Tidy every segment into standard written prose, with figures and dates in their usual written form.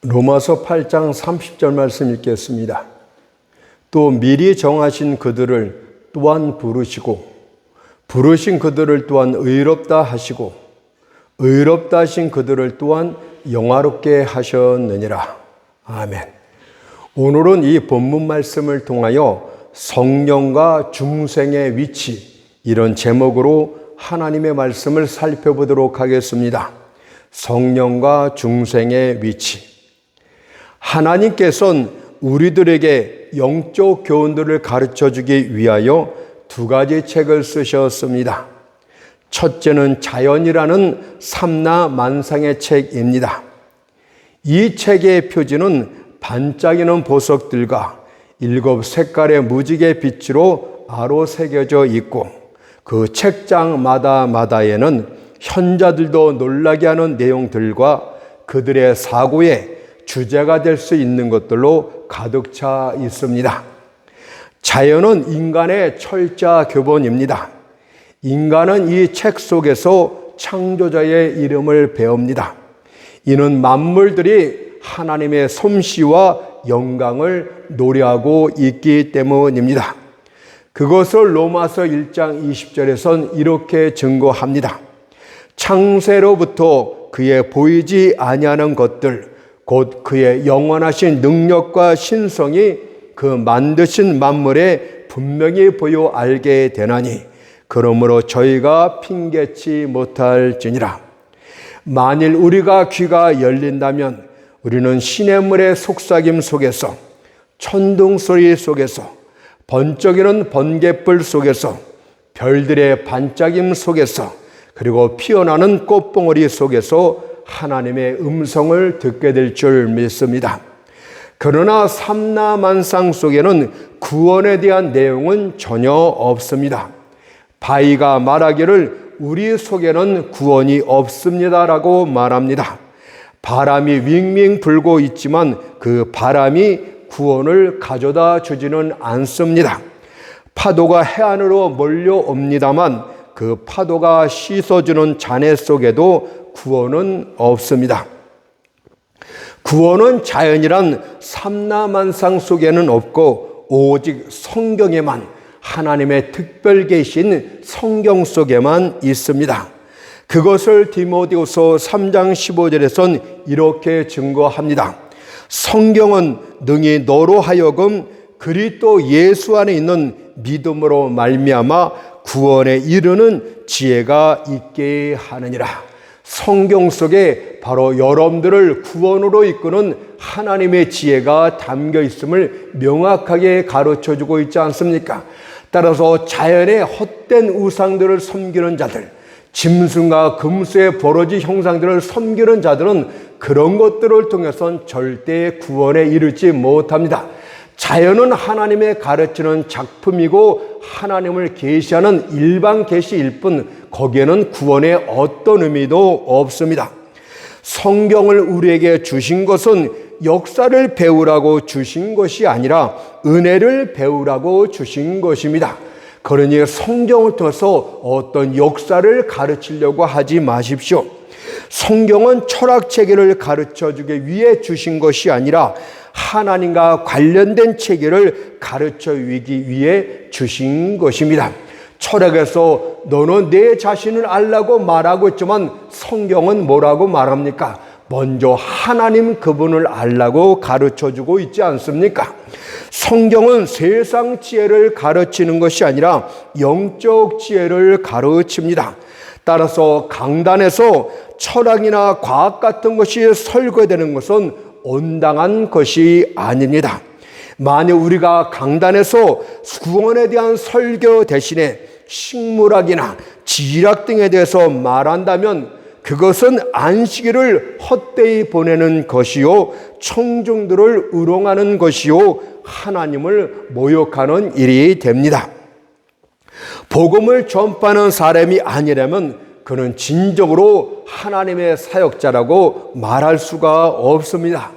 로마서 8장 30절 말씀 읽겠습니다. 또 미리 정하신 그들을 또한 부르시고 부르신 그들을 또한 의롭다 하시고 의롭다 하신 그들을 또한 영화롭게 하셨느니라. 아멘. 오늘은 이 본문 말씀을 통하여 성령과 중생의 위치, 이런 제목으로 하나님의 말씀을 살펴보도록 하겠습니다. 성령과 중생의 위치. 하나님께서는 우리들에게 영적 교훈들을 가르쳐주기 위하여 두 가지 책을 쓰셨습니다. 첫째는 자연이라는 삼라만상의 책입니다. 이 책의 표지는 반짝이는 보석들과 7 색깔의 무지개 빛으로 아로 새겨져 있고, 그 책장마다에는 현자들도 놀라게 하는 내용들과 그들의 사고에 주제가 될 수 있는 것들로 가득 차 있습니다. 자연은 인간의 철자 교본입니다. 인간은 이 책 속에서 창조자의 이름을 배웁니다. 이는 만물들이 하나님의 솜씨와 영광을 노래하고 있기 때문입니다. 그것을 로마서 1장 20절에선 이렇게 증거합니다. 창세로부터 그의 보이지 아니하는 것들, 곧 그의 영원하신 능력과 신성이 그 만드신 만물에 분명히 보여 알게 되나니 그러므로 저희가 핑계치 못할지니라. 만일 우리가 귀가 열린다면 우리는 시냇물의 속삭임 속에서, 천둥소리 속에서, 번쩍이는 번갯불 속에서, 별들의 반짝임 속에서, 그리고 피어나는 꽃봉오리 속에서 하나님의 음성을 듣게 될 줄 믿습니다. 그러나 삼라만상 속에는 구원에 대한 내용은 전혀 없습니다. 바위가 말하기를 우리 속에는 구원이 없습니다라고 말합니다. 바람이 윙윙 불고 있지만 그 바람이 구원을 가져다 주지는 않습니다. 파도가 해안으로 몰려옵니다만 그 파도가 씻어주는 잔해 속에도 구원은 없습니다. 구원은 자연이란 삼라만상 속에는 없고 오직 성경에만, 하나님의 특별 계신 성경 속에만 있습니다. 그것을 디모데후서 3장 15절에선 이렇게 증거합니다. 성경은 능히 너로 하여금 그리스도 예수 안에 있는 믿음으로 말미암아 구원에 이르는 지혜가 있게 하느니라. 성경 속에 바로 여러분들을 구원으로 이끄는 하나님의 지혜가 담겨 있음을 명확하게 가르쳐주고 있지 않습니까? 따라서 자연의 헛된 우상들을 섬기는 자들, 짐승과 금수의 버러지 형상들을 섬기는 자들은 그런 것들을 통해서는 절대 구원에 이르지 못합니다. 자연은 하나님의 가르치는 작품이고 하나님을 계시하는 일반 계시일 뿐 거기에는 구원의 어떤 의미도 없습니다. 성경을 우리에게 주신 것은 역사를 배우라고 주신 것이 아니라 은혜를 배우라고 주신 것입니다. 그러니 성경을 통해서 어떤 역사를 가르치려고 하지 마십시오. 성경은 철학체계를 가르쳐주기 위해 주신 것이 아니라 하나님과 관련된 체계를 가르쳐주기 위해 주신 것입니다. 철학에서 너는 내 자신을 알라고 말하고 있지만 성경은 뭐라고 말합니까? 먼저 하나님 그분을 알라고 가르쳐주고 있지 않습니까? 성경은 세상 지혜를 가르치는 것이 아니라 영적 지혜를 가르칩니다. 따라서 강단에서 철학이나 과학 같은 것이 설교되는 것은 온당한 것이 아닙니다. 만약 우리가 강단에서 구원에 대한 설교 대신에 식물학이나 지리학 등에 대해서 말한다면 그것은 안식일을 헛되이 보내는 것이요, 청중들을 우롱하는 것이요, 하나님을 모욕하는 일이 됩니다. 복음을 전파하는 사람이 아니라면 그는 진정으로 하나님의 사역자라고 말할 수가 없습니다.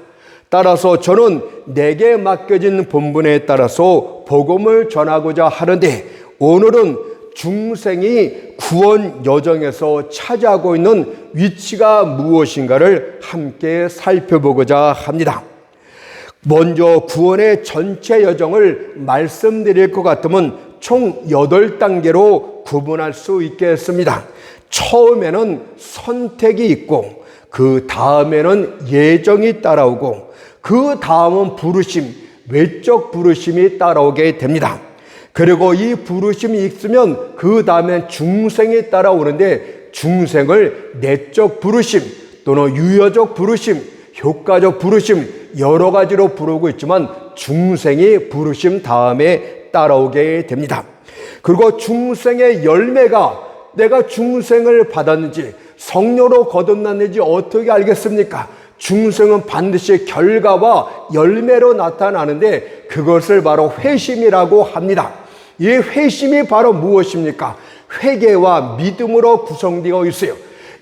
따라서 저는 내게 맡겨진 본분에 따라서 복음을 전하고자 하는데 오늘은 중생이 구원 여정에서 차지하고 있는 위치가 무엇인가를 함께 살펴보고자 합니다. 먼저 구원의 전체 여정을 말씀드릴 것 같으면 총 8단계로 구분할 수 있겠습니다. 처음에는 선택이 있고, 그 다음에는 예정이 따라오고, 그 다음은 부르심, 외적 부르심이 따라오게 됩니다. 그리고 이 부르심이 있으면 그 다음엔 중생이 따라오는데, 중생을 내적 부르심 또는 유효적 부르심, 효과적 부르심 여러 가지로 부르고 있지만 중생이 부르심 다음에 따라오게 됩니다. 그리고 중생의 열매가 내가 중생을 받았는지 성령으로 거듭났는지 어떻게 알겠습니까? 중생은 반드시 결과와 열매로 나타나는데 그것을 바로 회심이라고 합니다. 이 회심이 바로 무엇입니까? 회개와 믿음으로 구성되어 있어요.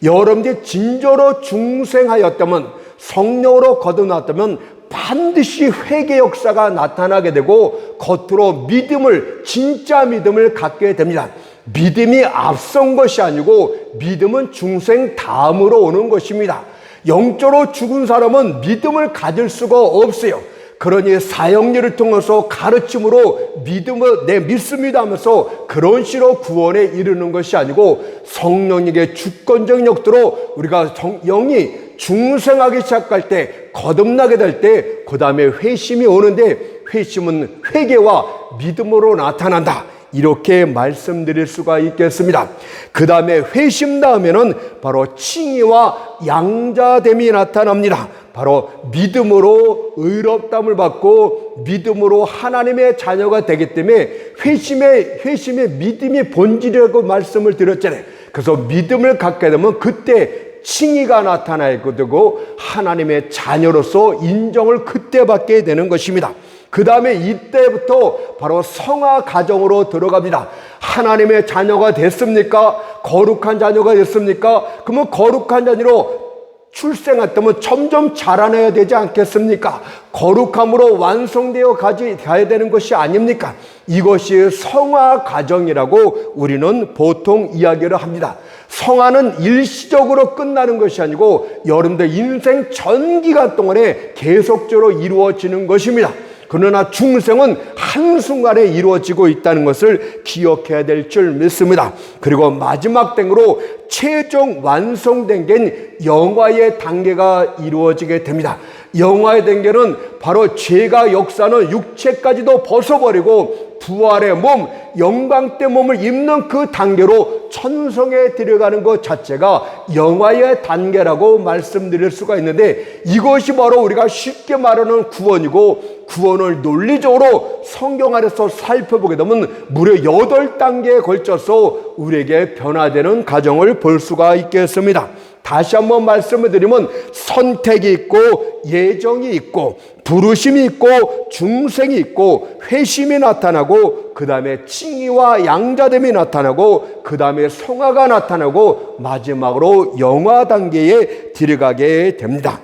여러분들이 진정으로 중생하였다면, 성령으로 거듭났다면 반드시 회개 역사가 나타나게 되고 겉으로 믿음을, 진짜 믿음을 갖게 됩니다. 믿음이 앞선 것이 아니고 믿음은 중생 다음으로 오는 것입니다. 영적으로 죽은 사람은 믿음을 가질 수가 없어요. 그러니 사역일을 통해서 가르침으로 믿음을 내 믿습니다 하면서 그런 식으로 구원에 이르는 것이 아니고 성령님의 주권적 역도로 우리가 영이 중생하기 시작할 때, 거듭나게 될 때 그 다음에 회심이 오는데, 회심은 회개와 믿음으로 나타난다, 이렇게 말씀드릴 수가 있겠습니다. 그 다음에 회심 다음에는 바로 칭의와 양자됨이 나타납니다. 바로 믿음으로 의롭다함을 받고 믿음으로 하나님의 자녀가 되기 때문에 회심의 믿음이 본질이라고 말씀을 드렸잖아요. 그래서 믿음을 갖게 되면 그때 칭의가 나타나게 되고 하나님의 자녀로서 인정을 그때 받게 되는 것입니다. 그 다음에 이때부터 바로 성화 과정으로 들어갑니다. 하나님의 자녀가 됐습니까? 거룩한 자녀가 됐습니까? 그러면 거룩한 자녀로 출생했다면 점점 자라나야 되지 않겠습니까? 거룩함으로 완성되어 가야 되는 것이 아닙니까? 이것이 성화 과정이라고 우리는 보통 이야기를 합니다. 성화는 일시적으로 끝나는 것이 아니고 여러분들 인생 전 기간 동안에 계속적으로 이루어지는 것입니다. 그러나 중생은 한순간에 이루어지고 있다는 것을 기억해야 될 줄 믿습니다. 그리고 마지막 단계로 최종 완성된 게 영화의 단계가 이루어지게 됩니다. 영화의 단계는 바로 죄가 역사는 육체까지도 벗어버리고 부활의 몸, 영광된 몸을 입는 그 단계로 천성에 들어가는 것 자체가 영화의 단계라고 말씀드릴 수가 있는데, 이것이 바로 우리가 쉽게 말하는 구원이고, 구원을 논리적으로 성경 안에서 살펴보게 되면 무려 8단계에 걸쳐서 우리에게 변화되는 과정을 볼 수가 있겠습니다. 다시 한번 말씀을 드리면 선택이 있고 예정이 있고 부르심이 있고 중생이 있고 회심이 나타나고 그 다음에 칭의와 양자됨이 나타나고 그 다음에 성화가 나타나고 마지막으로 영화 단계에 들어가게 됩니다.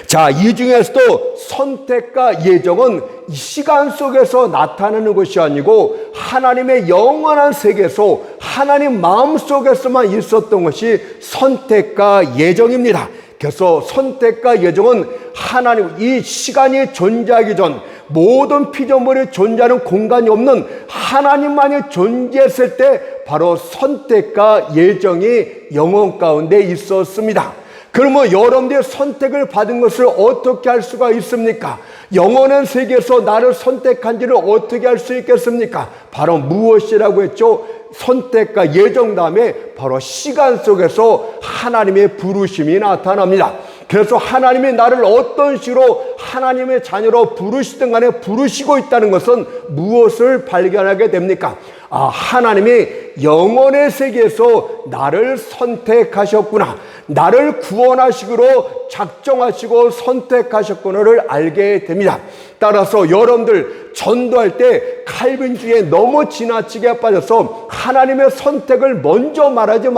자, 이 중에서도 선택과 예정은 시간 속에서 나타나는 것이 아니고 하나님의 영원한 세계에서 하나님 마음 속에서만 있었던 것이 선택과 예정입니다. 그래서 선택과 예정은 하나님, 이 시간이 존재하기 전 모든 피조물이 존재하는 공간이 없는 하나님만이 존재했을 때 바로 선택과 예정이 영혼 가운데 있었습니다. 그러면 여러분들의 선택을 받은 것을 어떻게 할 수가 있습니까? 영원한 세계에서 나를 선택한지를 어떻게 할 수 있겠습니까? 바로 무엇이라고 했죠? 선택과 예정 다음에 바로 시간 속에서 하나님의 부르심이 나타납니다. 그래서 하나님이 나를 어떤 식으로 하나님의 자녀로 부르시든 간에 부르시고 있다는 것은 무엇을 발견하게 됩니까? 하나님이 영원의 세계에서 나를 선택하셨구나, 나를 구원하시기로 작정하시고 선택하셨구나를 알게 됩니다. 따라서 여러분들 전도할 때 칼빈주의에 너무 지나치게 빠져서 하나님의 선택을 먼저 말하지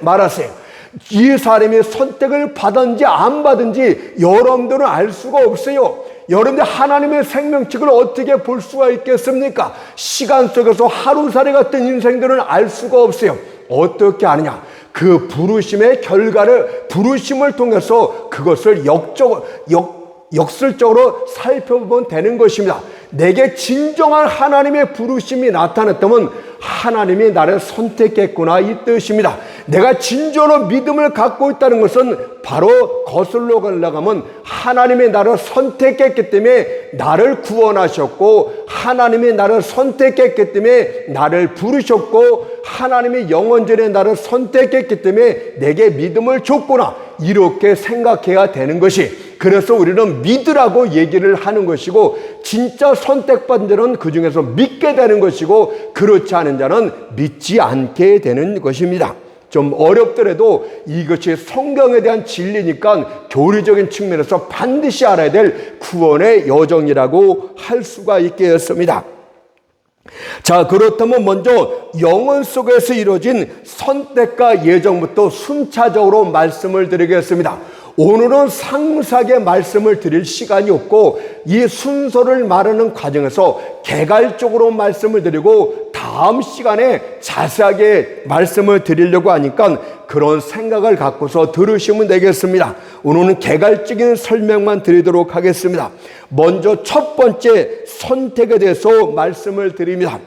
말하세요. 이 사람이 선택을 받은지 안 받은지 여러분들은 알 수가 없어요. 여러분들 하나님의 생명책을 어떻게 볼 수가 있겠습니까? 시간 속에서 하루살이 같은 인생들은 알 수가 없어요. 어떻게 아느냐? 그 부르심의 결과를, 부르심을 통해서 그것을 역설적으로 살펴보면 되는 것입니다. 내게 진정한 하나님의 부르심이 나타났다면 하나님이 나를 선택했구나, 이 뜻입니다. 내가 진정으로 믿음을 갖고 있다는 것은 바로 거슬러 가려면 하나님이 나를 선택했기 때문에 나를 구원하셨고, 하나님이 나를 선택했기 때문에 나를 부르셨고, 하나님이 영원전에 나를 선택했기 때문에 내게 믿음을 줬구나, 이렇게 생각해야 되는 것이, 그래서 우리는 믿으라고 얘기를 하는 것이고, 진짜 선택받은 자는 그 중에서 믿게 되는 것이고, 그렇지 않은 자는 믿지 않게 되는 것입니다. 좀 어렵더라도 이것이 성경에 대한 진리니까 교리적인 측면에서 반드시 알아야 될 구원의 여정이라고 할 수가 있겠습니다. 자, 그렇다면 먼저 영혼 속에서 이루어진 선택과 예정부터 순차적으로 말씀을 드리겠습니다. 오늘은 상세하게 말씀을 드릴 시간이 없고, 이 순서를 말하는 과정에서 개괄적으로 말씀을 드리고 다음 시간에 자세하게 말씀을 드리려고 하니까 그런 생각을 갖고서 들으시면 되겠습니다. 오늘은 개괄적인 설명만 드리도록 하겠습니다. 먼저 첫 번째 선택에 대해서 말씀을 드립니다.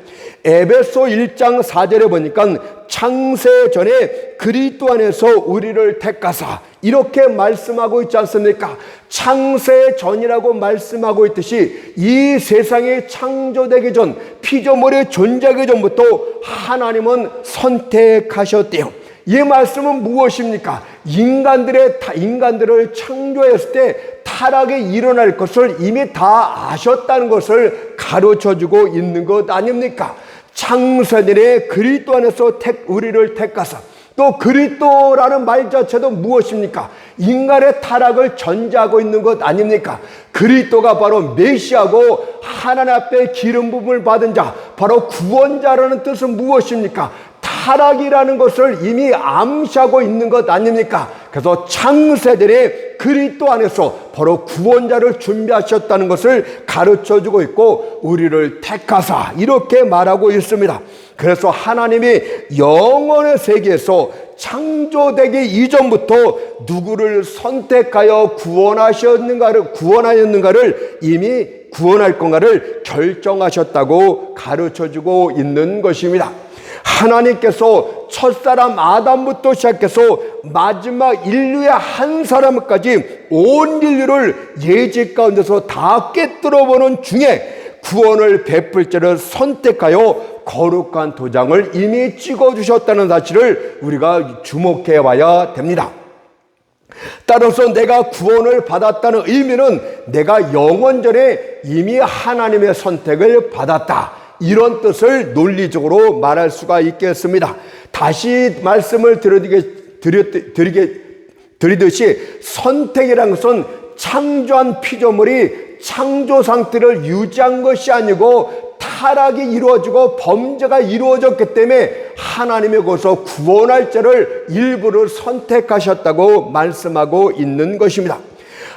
에베소 1장 4절에 보니까 창세 전에 그리스도 안에서 우리를 택하사, 이렇게 말씀하고 있지 않습니까? 창세 전이라고 말씀하고 있듯이 이 세상이 창조되기 전, 피조물이 존재하기 전부터 하나님은 선택하셨대요. 이 말씀은 무엇입니까? 인간들을 창조했을 때 타락이 일어날 것을 이미 다 아셨다는 것을 가르쳐주고 있는 것 아닙니까? 창세전에 그리스도 안에서 우리를 택하사, 또 그리스도라는 말 자체도 무엇입니까? 인간의 타락을 전제하고 있는 것 아닙니까? 그리스도가 바로 메시아고 하나님 앞에 기름 부음을 받은 자, 바로 구원자라는 뜻은 무엇입니까? 타락이라는 것을 이미 암시하고 있는 것 아닙니까? 그래서 창세전에 그리스도 안에서 바로 구원자를 준비하셨다는 것을 가르쳐주고 있고, 우리를 택하사, 이렇게 말하고 있습니다. 그래서 하나님이 영원의 세계에서 창조되기 이전부터 누구를 선택하여 구원하였는가를 이미 구원할 건가를 결정하셨다고 가르쳐주고 있는 것입니다. 하나님께서 첫사람 아담부터 시작해서 마지막 인류의 한 사람까지 온 인류를 예지 가운데서 다 꿰뚫어보는 중에 구원을 베풀 자를 선택하여 거룩한 도장을 이미 찍어주셨다는 사실을 우리가 주목해 봐야 됩니다. 따라서 내가 구원을 받았다는 의미는 내가 영원전에 이미 하나님의 선택을 받았다, 이런 뜻을 논리적으로 말할 수가 있겠습니다. 다시 말씀을 드리듯이 선택이라는 것은 창조한 피조물이 창조 상태를 유지한 것이 아니고 타락이 이루어지고 범죄가 이루어졌기 때문에 하나님이 거기서 구원할 자를 일부를 선택하셨다고 말씀하고 있는 것입니다.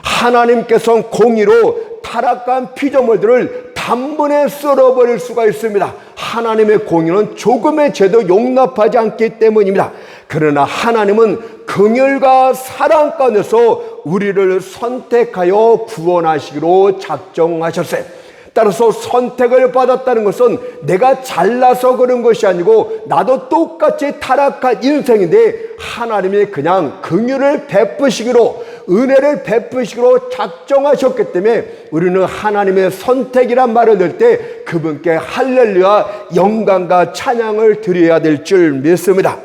하나님께서는 공의로 타락한 피조물들을 단번에 썰어버릴 수가 있습니다. 하나님의 공의는 조금의 죄도 용납하지 않기 때문입니다. 그러나 하나님은 긍휼과 사랑 가운데서 우리를 선택하여 구원하시기로 작정하셨어요. 따라서 선택을 받았다는 것은 내가 잘나서 그런 것이 아니고 나도 똑같이 타락한 인생인데 하나님이 그냥 긍휼을 베푸시기로, 은혜를 베푸시기로 작정하셨기 때문에 우리는 하나님의 선택이란 말을 들 때 그분께 할렐루야, 영광과 찬양을 드려야 될 줄 믿습니다.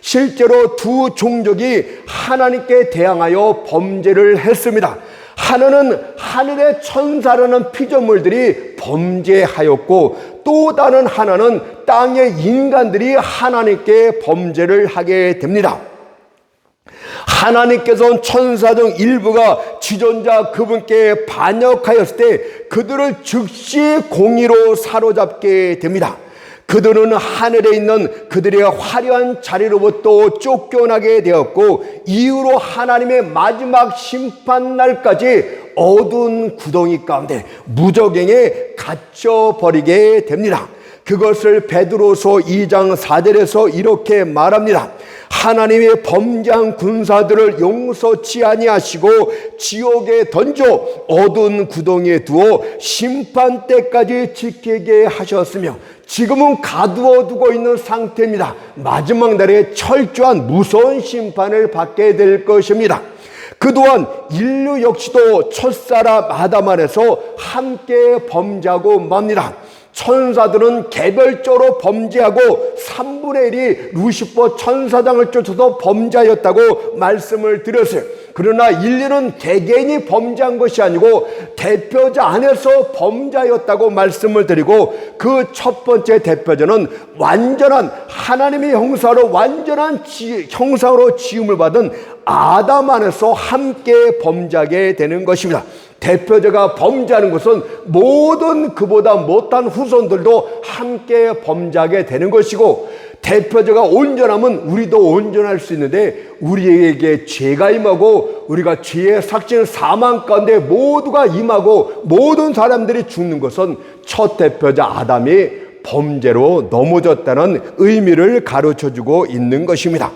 실제로 두 종족이 하나님께 대항하여 범죄를 했습니다. 하나는 하늘의 천사라는 피조물들이 범죄하였고, 또 다른 하나는 땅의 인간들이 하나님께 범죄를 하게 됩니다. 하나님께서는 천사 등 일부가 지존자 그분께 반역하였을 때 그들을 즉시 공의로 사로잡게 됩니다. 그들은 하늘에 있는 그들의 화려한 자리로부터 쫓겨나게 되었고 이후로 하나님의 마지막 심판날까지 어두운 구덩이 가운데 무저갱에 갇혀버리게 됩니다. 그것을 베드로서 2장 4절에서 이렇게 말합니다. 하나님의 범죄한 군사들을 용서치 아니하시고 지옥에 던져 어두운 구덩이에 두어 심판 때까지 지키게 하셨으며 지금은 가두어 두고 있는 상태입니다. 마지막 날에 철저한 무서운 심판을 받게 될 것입니다. 그동안 인류 역시도 첫사람 아담 안에서 함께 범죄하고 맙니다. 천사들은 개별적으로 범죄하고 3분의 1이 루시퍼 천사장을 쫓아서 범죄하였다고 말씀을 드렸어요. 그러나 인류는 개개인이 범죄한 것이 아니고 대표자 안에서 범죄하였다고 말씀을 드리고 그 첫 번째 대표자는 완전한 하나님의 형상으로 완전한 형상으로 지음을 받은 아담 안에서 함께 범죄하게 되는 것입니다. 대표자가 범죄하는 것은 모든 그보다 못한 후손들도 함께 범죄하게 되는 것이고 대표자가 온전하면 우리도 온전할 수 있는데 우리에게 죄가 임하고 우리가 죄의 삭신 사망 가운데 모두가 임하고 모든 사람들이 죽는 것은 첫 대표자 아담이 범죄로 넘어졌다는 의미를 가르쳐주고 있는 것입니다.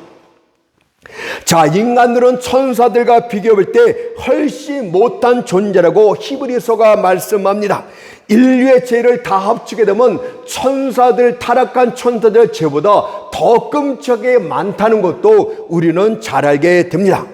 자, 인간들은 천사들과 비교할 때 훨씬 못한 존재라고 히브리서가 말씀합니다. 인류의 죄를 다 합치게 되면 천사들, 타락한 천사들의 죄보다 더 끔찍하게 많다는 것도 우리는 잘 알게 됩니다.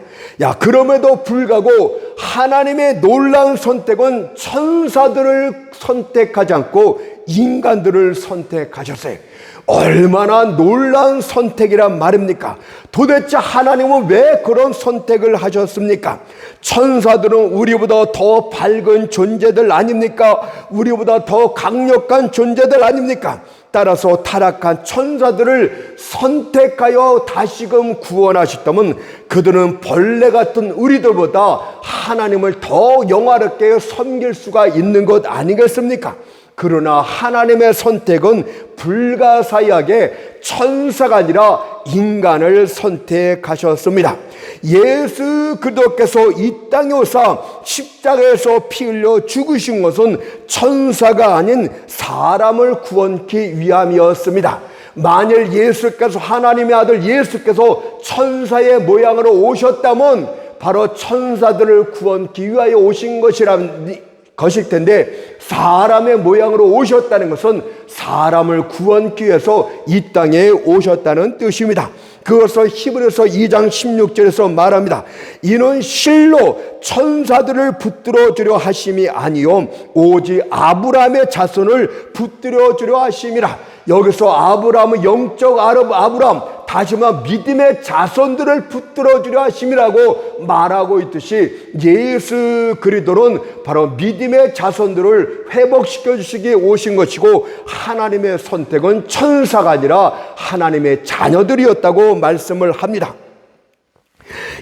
그럼에도 불구하고 하나님의 놀라운 선택은 천사들을 선택하지 않고 인간들을 선택하셨어요. 얼마나 놀라운 선택이란 말입니까? 도대체 하나님은 왜 그런 선택을 하셨습니까? 천사들은 우리보다 더 밝은 존재들 아닙니까? 우리보다 더 강력한 존재들 아닙니까? 따라서 타락한 천사들을 선택하여 다시금 구원하셨다면 그들은 벌레 같은 우리들보다 하나님을 더 영화롭게 섬길 수가 있는 것 아니겠습니까? 그러나 하나님의 선택은 불가사의하게 천사가 아니라 인간을 선택하셨습니다. 예수 그리스도께서 이 땅에 오사 십자가에서 피 흘려 죽으신 것은 천사가 아닌 사람을 구원하기 위함이었습니다. 만일 예수께서 하나님의 아들 예수께서 천사의 모양으로 오셨다면 바로 천사들을 구원하기 위하여 오신 것일 텐데 사람의 모양으로 오셨다는 것은 사람을 구원하기 위해서 이 땅에 오셨다는 뜻입니다. 그것을 히브리서 2장 16절에서 말합니다. 이는 실로 천사들을 붙들어 주려 하심이 아니요 오직 아브라함의 자손을 붙들어 주려 하심이라. 여기서 아브라함은 영적 아브라함, 다시 말하면 믿음의 자손들을 붙들어 주려 하심이라고 말하고 있듯이 예수 그리스도는 바로 믿음의 자손들을 회복시켜 주시기에 오신 것이고 하나님의 선택은 천사가 아니라 하나님의 자녀들이었다고 말씀을 합니다.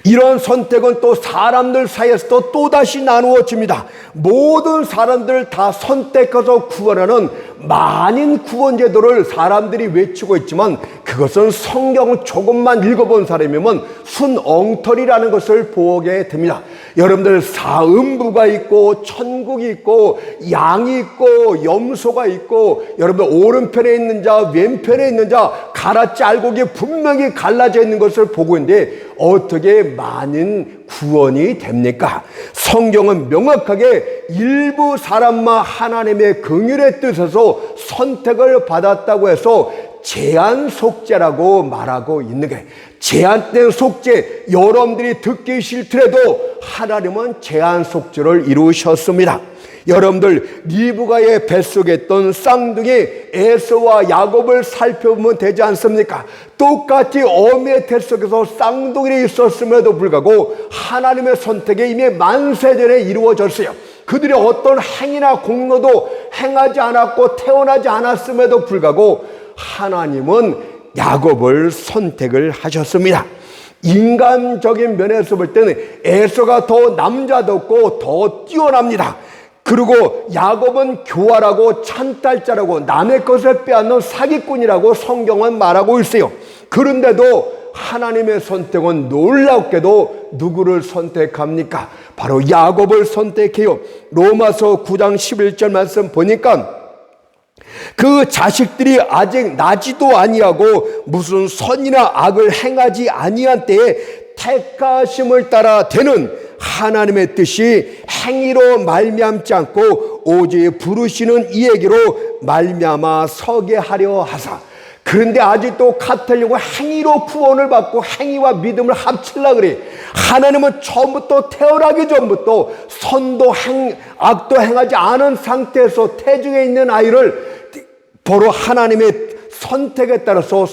이런 선택은 또 사람들 사이에서도 또다시 나누어집니다. 모든 사람들 다 선택해서 구원하는 많은 구원 제도를 사람들이 외치고 있지만 그것은 성경을 조금만 읽어본 사람이면 순 엉터리라는 것을 보게 됩니다. 여러분들 사음부가 있고 천국이 있고 양이 있고 염소가 있고 여러분들 오른편에 있는 자 왼편에 있는 자 갈았지 알곡이 분명히 갈라져 있는 것을 보고 있는데 어떻게 많은 구원이 됩니까? 성경은 명확하게 일부 사람만 하나님의 긍휼의 뜻에서 선택을 받았다고 해서 제한 속죄라고 말하고 있는 거예요. 제한된 속죄, 여러분들이 듣기 싫더라도 하나님은 제한 속죄를 이루셨습니다. 여러분들 리브가의 뱃속에 있던 쌍둥이 에서와 야곱을 살펴보면 되지 않습니까? 똑같이 어미의 태 속에서 쌍둥이가 있었음에도 불구하고 하나님의 선택이 이미 만세전에 이루어졌어요. 그들이 어떤 행위나 공로도 행하지 않았고 태어나지 않았음에도 불구하고 하나님은 야곱을 선택을 하셨습니다. 인간적인 면에서 볼 때는 에서가 더 남자답고 더 뛰어납니다. 그리고 야곱은 교활하고 찬탈자라고 남의 것을 빼앗는 사기꾼이라고 성경은 말하고 있어요. 그런데도 하나님의 선택은 놀랍게도 누구를 선택합니까? 바로 야곱을 선택해요. 로마서 9장 11절 말씀 보니까 그 자식들이 아직 나지도 아니하고 무슨 선이나 악을 행하지 아니한 때에 택하심을 따라 되는 하나님의 뜻이 행위로 말미암지 않고 오직 부르시는 이에게로 말미암아 서게 하려 하사. 그런데 아직도 같으려고 행위로 구원을 받고 행위와 믿음을 합치려고 그래. 하나님은 처음부터 태어나기 전부터 선도 악도 행하지 않은 상태에서 태중에 있는 아이를 바로 하나님의 선택에 따라서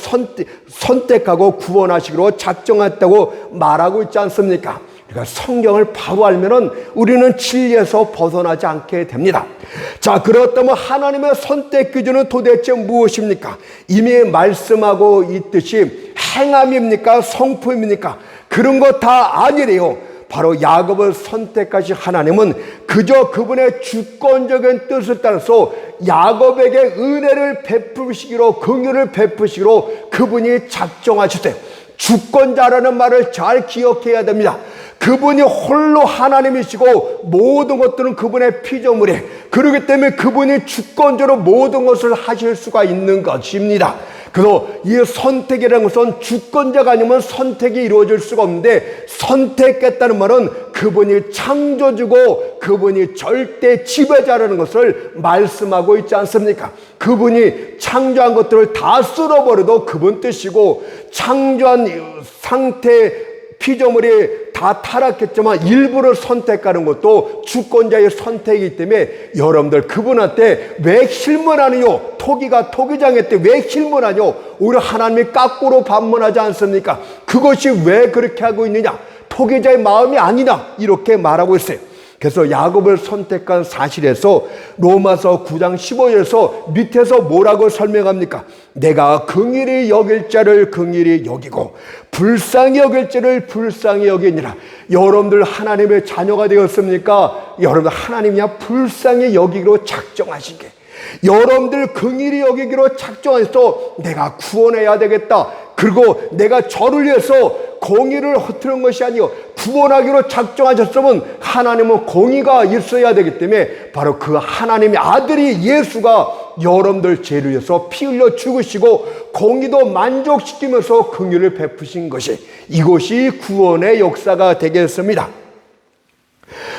선택하고 구원하시기로 작정했다고 말하고 있지 않습니까? 그러니까 성경을 바로 알면은 우리는 진리에서 벗어나지 않게 됩니다. 자, 그렇다면 하나님의 선택 기준은 도대체 무엇입니까? 이미 말씀하고 있듯이 행함입니까? 성품입니까? 그런 거 다 아니래요. 바로 야곱을 선택하신 하나님은 그저 그분의 주권적인 뜻을 따라서 야곱에게 은혜를 베푸시기로, 긍휼을 베푸시기로 그분이 작정하셨어요. 주권자라는 말을 잘 기억해야 됩니다. 그분이 홀로 하나님이시고 모든 것들은 그분의 피조물이에요. 그렇기 때문에 그분이 주권적으로 모든 것을 하실 수가 있는 것입니다. 그래서 이 선택이라는 것은 주권자가 아니면 선택이 이루어질 수가 없는데, 선택했다는 말은 그분이 창조주고 그분이 절대 지배자라는 것을 말씀하고 있지 않습니까? 그분이 창조한 것들을 다 쓸어버려도 그분 뜻이고, 창조한 상태 피조물이 다 타락했지만 일부를 선택하는 것도 주권자의 선택이기 때문에 여러분들 그분한테 왜 실문하느뇨? 토기가 토기장에 때 왜 실문하뇨? 오히려 하나님이 깎고로 반문하지 않습니까? 그것이 왜 그렇게 하고 있느냐? 토기자의 마음이 아니냐? 이렇게 말하고 있어요. 그래서 야곱을 선택한 사실에서 로마서 9장 15절에서 밑에서 뭐라고 설명합니까? 내가 긍휼히 여길 자를 긍휼히 여기고 불쌍히 여길 자를 불쌍히 여기니라. 여러분들 하나님의 자녀가 되었습니까? 여러분들 하나님이야 불쌍히 여기기로 작정하신 게, 여러분들 긍휼히 여기기로 작정해서 내가 구원해야 되겠다. 그리고 내가 저를 위해서 공의를 허투른 것이 아니요 구원하기로 작정하셨으면 하나님은 공의가 있어야 되기 때문에 바로 그 하나님의 아들이 예수가 여러분들 죄를 위해서 피 흘려 죽으시고 공의도 만족시키면서 긍휼을 베푸신 것이, 이것이 구원의 역사가 되겠습니다.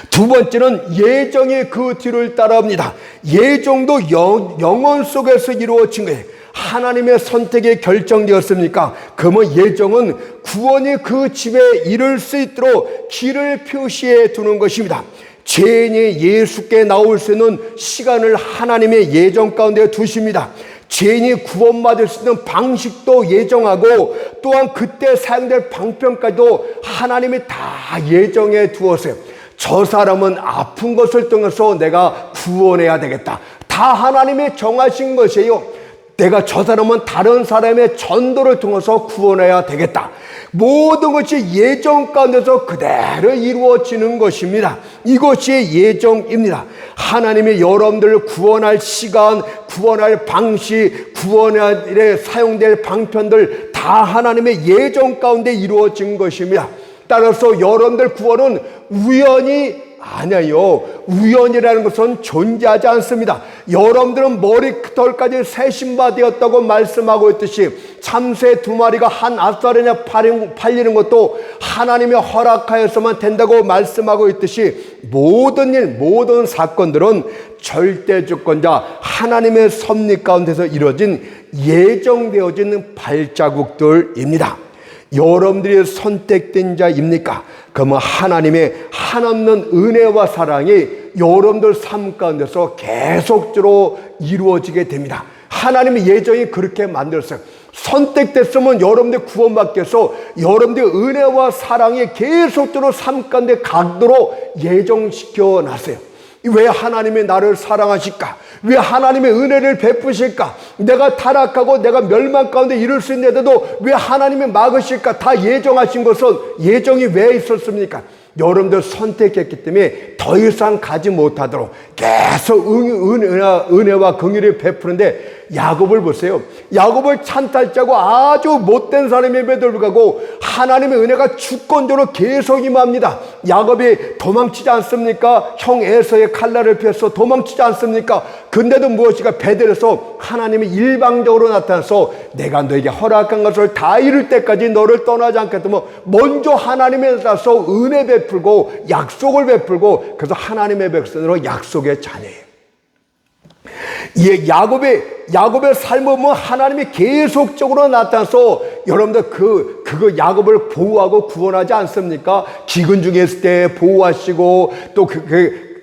두 번째는 예정이 그 뒤를 따라옵니다. 예정도 영원 속에서 이루어진 거예요. 하나님의 선택이 결정되었습니까? 그러면 예정은 구원이 그 집에 이를 수 있도록 길을 표시해 두는 것입니다. 죄인이 예수께 나올 수 있는 시간을 하나님의 예정 가운데 두십니다. 죄인이 구원받을 수 있는 방식도 예정하고 또한 그때 사용될 방편까지도 하나님이 다 예정해 두었어요. 저 사람은 아픈 것을 통해서 내가 구원해야 되겠다. 다 하나님이 정하신 것이에요. 내가 저 사람은 다른 사람의 전도를 통해서 구원해야 되겠다. 모든 것이 예정 가운데서 그대로 이루어지는 것입니다. 이것이 예정입니다. 하나님이 여러분들을 구원할 시간, 구원할 방식, 구원에 사용될 방편들 다 하나님의 예정 가운데 이루어진 것입니다. 따라서 여러분들 구원은 우연이 아니에요. 우연이라는 것은 존재하지 않습니다. 여러분들은 머리털까지 새 신바 되었다고 말씀하고 있듯이 참새 2마리가 한 아싸리냐 팔리는 것도 하나님의 허락하여서만 된다고 말씀하고 있듯이 모든 일, 모든 사건들은 절대 주권자 하나님의 섭리 가운데서 이루어진 예정되어진 발자국들입니다. 여러분들이 선택된 자입니까? 그러면 하나님의 한없는 은혜와 사랑이 여러분들 삶 가운데서 계속적으로 이루어지게 됩니다. 하나님의 예정이 그렇게 만들었어요. 선택됐으면 여러분들 구원받기 위해서 여러분들의 은혜와 사랑이 계속적으로 삶 가운데 가도록 예정시켜 놨어요. 왜 하나님이 나를 사랑하실까? 왜 하나님의 은혜를 베푸실까? 내가 타락하고 내가 멸망 가운데 이룰 수 있는데도 왜 하나님이 막으실까? 다 예정하신 것은 예정이 왜 있었습니까? 여러분들 선택했기 때문에 더 이상 가지 못하도록 계속 은혜와 긍휼을 베푸는데, 야곱을 보세요. 야곱을 찬탈자고 아주 못된 사람임에도 불구하고 하나님의 은혜가 주권적으로 계속 임합니다. 야곱이 도망치지 않습니까? 형 에서의 칼날을 피해서 도망치지 않습니까? 근데도 무엇인가 베델에서 하나님이 일방적으로 나타나서 내가 너에게 허락한 것을 다 이룰 때까지 너를 떠나지 않겠다며 먼저 하나님에 따라서 은혜 베풀고 약속을 베풀고, 그래서 하나님의 백성으로 약속의 자녀예요. 예, 야곱의 삶을 보면 하나님이 계속적으로 나타나서 여러분들 그거 야곱을 보호하고 구원하지 않습니까? 기근 중에 있을 때 보호하시고, 또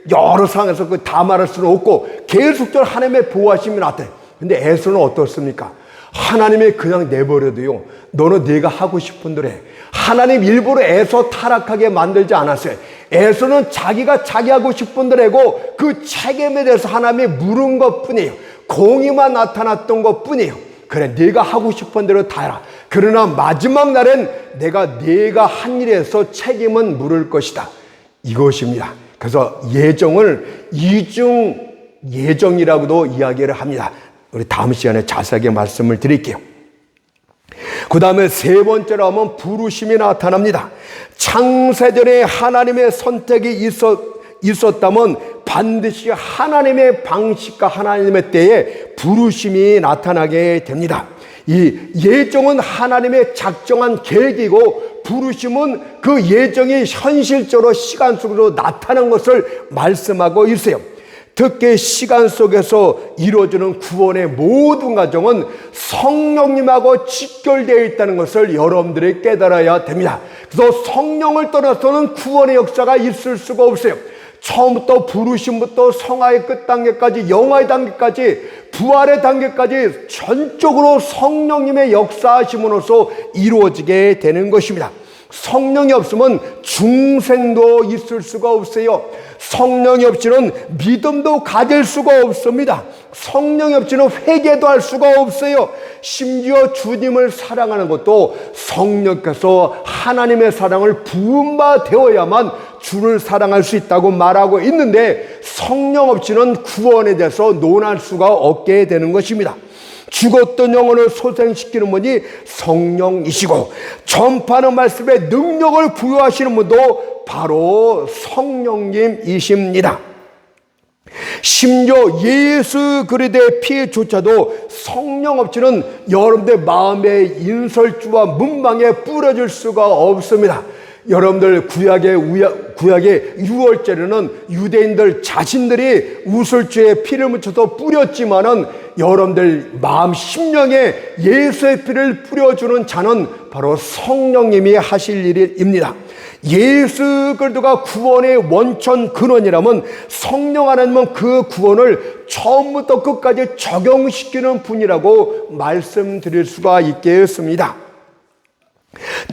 여러 상황에서 다 말할 수는 없고 계속적으로 하나님의 보호하심이 나타나요. 근데 에서는 어떻습니까? 하나님이 그냥 내버려도요, 너는 네가 하고 싶은 대로 해. 하나님 일부러 에서 타락하게 만들지 않았어요. 에서는 자기가 자기 하고 싶은 대로 하고 그 책임에 대해서 하나님이 물은 것뿐이에요. 공의만 나타났던 것뿐이에요. 그래, 네가 하고 싶은 대로 다 해라. 그러나 마지막 날엔 네가 한 일에서 책임은 물을 것이다. 이것입니다. 그래서 예정을 이중 예정이라고도 이야기를 합니다. 우리 다음 시간에 자세하게 말씀을 드릴게요. 그 다음에 세 번째로 하면 부르심이 나타납니다. 창세전에 하나님의 선택이 있었다면 반드시 하나님의 방식과 하나님의 때에 부르심이 나타나게 됩니다. 이 예정은 하나님의 작정한 계획이고, 부르심은 그 예정이 현실적으로 시간 속으로 나타난 것을 말씀하고 있어요. 특히 시간 속에서 이루어지는 구원의 모든 과정은 성령님하고 직결되어 있다는 것을 여러분들이 깨달아야 됩니다. 그래서 성령을 떠나서는 구원의 역사가 있을 수가 없어요. 처음부터 부르심부터 성화의 끝 단계까지, 영화의 단계까지, 부활의 단계까지 전적으로 성령님의 역사하심으로써 이루어지게 되는 것입니다. 성령이 없으면 중생도 있을 수가 없어요. 성령이 없이는 믿음도 가질 수가 없습니다. 성령이 없이는 회개도 할 수가 없어요. 심지어 주님을 사랑하는 것도 성령께서 하나님의 사랑을 부음바 되어야만 주를 사랑할 수 있다고 말하고 있는데, 성령 없이는 구원에 대해서 논할 수가 없게 되는 것입니다. 죽었던 영혼을 소생시키는 분이 성령이시고, 전파하는 말씀에 능력을 부여하시는 분도 바로 성령님이십니다. 심지어 예수 그리스도의 피조차도 성령 없이는 여러분들 마음의 인설주와 문방에 뿌려질 수가 없습니다. 여러분들 구약의 유월절에는 유대인들 자신들이 우슬주에 피를 묻혀서 뿌렸지만은, 여러분들 마음 심령에 예수의 피를 뿌려주는 자는 바로 성령님이 하실 일입니다. 예수 그리스도가 구원의 원천 근원이라면 성령 하나님은 그 구원을 처음부터 끝까지 적용시키는 분이라고 말씀드릴 수가 있겠습니다.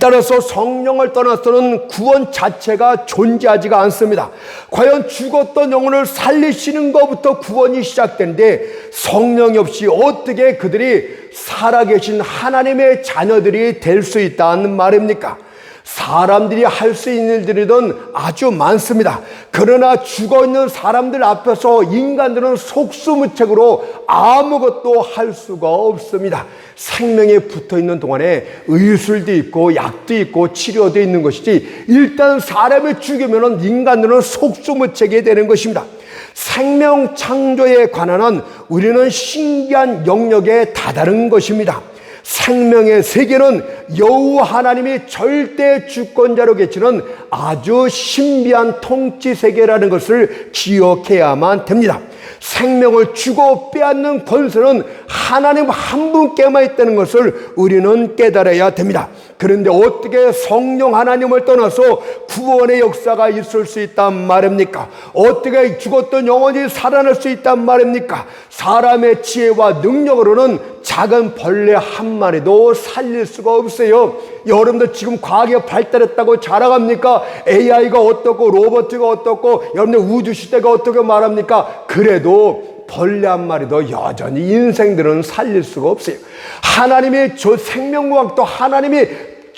따라서 성령을 떠나서는 구원 자체가 존재하지가 않습니다. 과연 죽었던 영혼을 살리시는 것부터 구원이 시작되는데, 성령이 없이 어떻게 그들이 살아계신 하나님의 자녀들이 될 수 있다는 말입니까? 사람들이 할 수 있는 일들이든 아주 많습니다. 그러나 죽어있는 사람들 앞에서 인간들은 속수무책으로 아무것도 할 수가 없습니다. 생명에 붙어있는 동안에 의술도 있고 약도 있고 치료도 있는 것이지, 일단 사람을 죽이면 인간들은 속수무책이 되는 것입니다. 생명 창조에 관한 한 우리는 신기한 영역에 다다른 것입니다. 생명의 세계는 여호와 하나님이 절대 주권자로 계시는 아주 신비한 통치 세계라는 것을 기억해야만 됩니다. 생명을 주고 빼앗는 권세는 하나님 한 분께만 있다는 것을 우리는 깨달아야 됩니다. 그런데 어떻게 성령 하나님을 떠나서 구원의 역사가 있을 수 있단 말입니까? 어떻게 죽었던 영혼이 살아날 수 있단 말입니까? 사람의 지혜와 능력으로는 작은 벌레 한 마리도 살릴 수가 없어요. 여러분들 지금 과학이 발달했다고 자랑합니까? AI가 어떻고 로봇가 어떻고 여러분들 우주시대가 어떻게 말합니까? 그래도 벌레 한 마리도 여전히 인생들은 살릴 수가 없어요. 하나님의 저 생명과학도 하나님이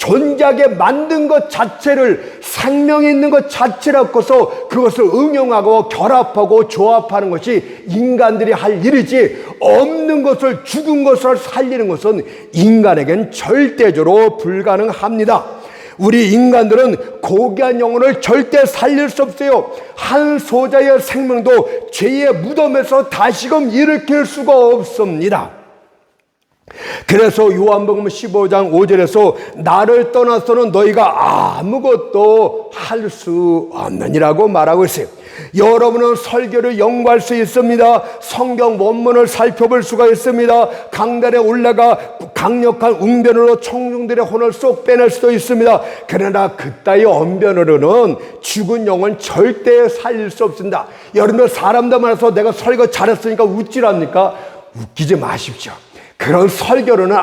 존재하게 만든 것 자체를, 생명이 있는 것 자체라고서 그것을 응용하고 결합하고 조합하는 것이 인간들이 할 일이지, 없는 것을, 죽은 것을 살리는 것은 인간에겐 절대적으로 불가능합니다. 우리 인간들은 고귀한 영혼을 절대 살릴 수 없어요. 한 소자의 생명도 죄의 무덤에서 다시금 일으킬 수가 없습니다. 그래서 요한복음 15장 5절에서 나를 떠나서는 너희가 아무것도 할 수 없느니라고 말하고 있어요. 여러분은 설교를 연구할 수 있습니다. 성경 원문을 살펴볼 수가 있습니다. 강단에 올라가 강력한 웅변으로 청중들의 혼을 쏙 빼낼 수도 있습니다. 그러나 그따위 언변으로는 죽은 영혼 절대 살릴 수 없습니다. 여러분들 사람들 만나서 내가 설교 잘했으니까 웃지랍니까? 웃기지 마십시오. 그런 설교로는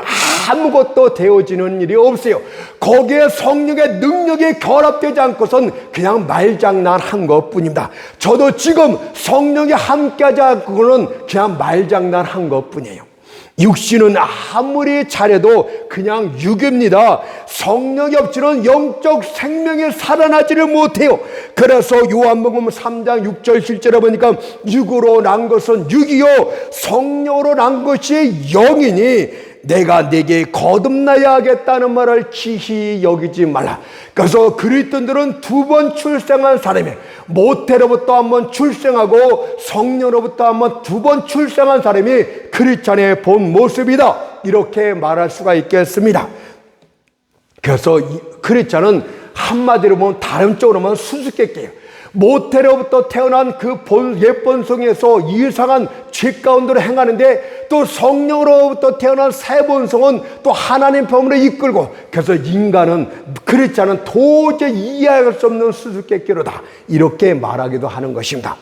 아무것도 되어지는 일이 없어요. 거기에 성령의 능력이 결합되지 않고선 그냥 말장난한 것뿐입니다. 저도 지금 성령이 함께하지 않고는 그냥 말장난한 것뿐이에요. 육신은 아무리 잘해도 그냥 육입니다. 성령이 없이는 영적 생명이 살아나지를 못해요. 그래서 요한복음 3장 6절 7절에 보니까 육으로 난 것은 육이요 성령으로 난 것이 영이니 내가 네게 거듭나야 하겠다는 말을 기히 여기지 말라. 그래서 그리스도인들은 두 번 출생한 사람이, 모태로부터 한 번 출생하고 성령으로부터 한 번 두 번 출생한 사람이 크리스찬의 본 모습이다, 이렇게 말할 수가 있겠습니다. 그래서 크리스찬은 한마디로 보면, 다른 쪽으로 보면 수수께끼예요. 모태로부터 태어난 그 옛본성에서 이상한 죄 가운데로 행하는데, 또 성령으로부터 태어난 새 본성은 또 하나님 품으로 이끌고, 그래서 인간은, 크리스찬은 도저히 이해할 수 없는 수수께끼로다, 이렇게 말하기도 하는 것입니다.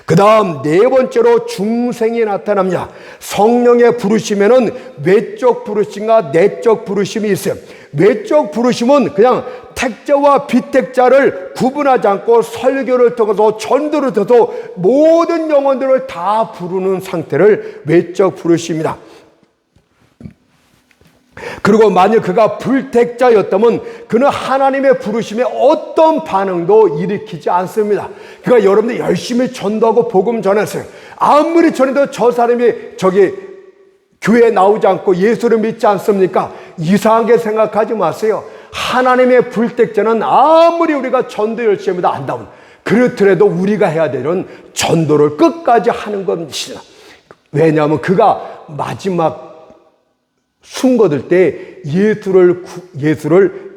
그 다음 네 번째로 중생이 나타납니다. 성령의 부르심에는 외적 부르심과 내적 부르심이 있어요. 외적 부르심은 그냥 택자와 비택자를 구분하지 않고 설교를 통해서, 전도를 통해서 모든 영혼들을 다 부르는 상태를 외적 부르심이다. 그리고 만약 그가 불택자였다면 그는 하나님의 부르심에 어떤 반응도 일으키지 않습니다. 그러니까 여러분들 열심히 전도하고 복음 전했어요. 아무리 전해도 저 사람이 교회에 나오지 않고 예수를 믿지 않습니까? 이상하게 생각하지 마세요. 하나님의 불택자는 아무리 우리가 전도 열심히 해도 안 나온, 그렇더라도 우리가 해야 되는 전도를 끝까지 하는 것입니다. 왜냐하면 그가 마지막 숨 거둘 때 예수를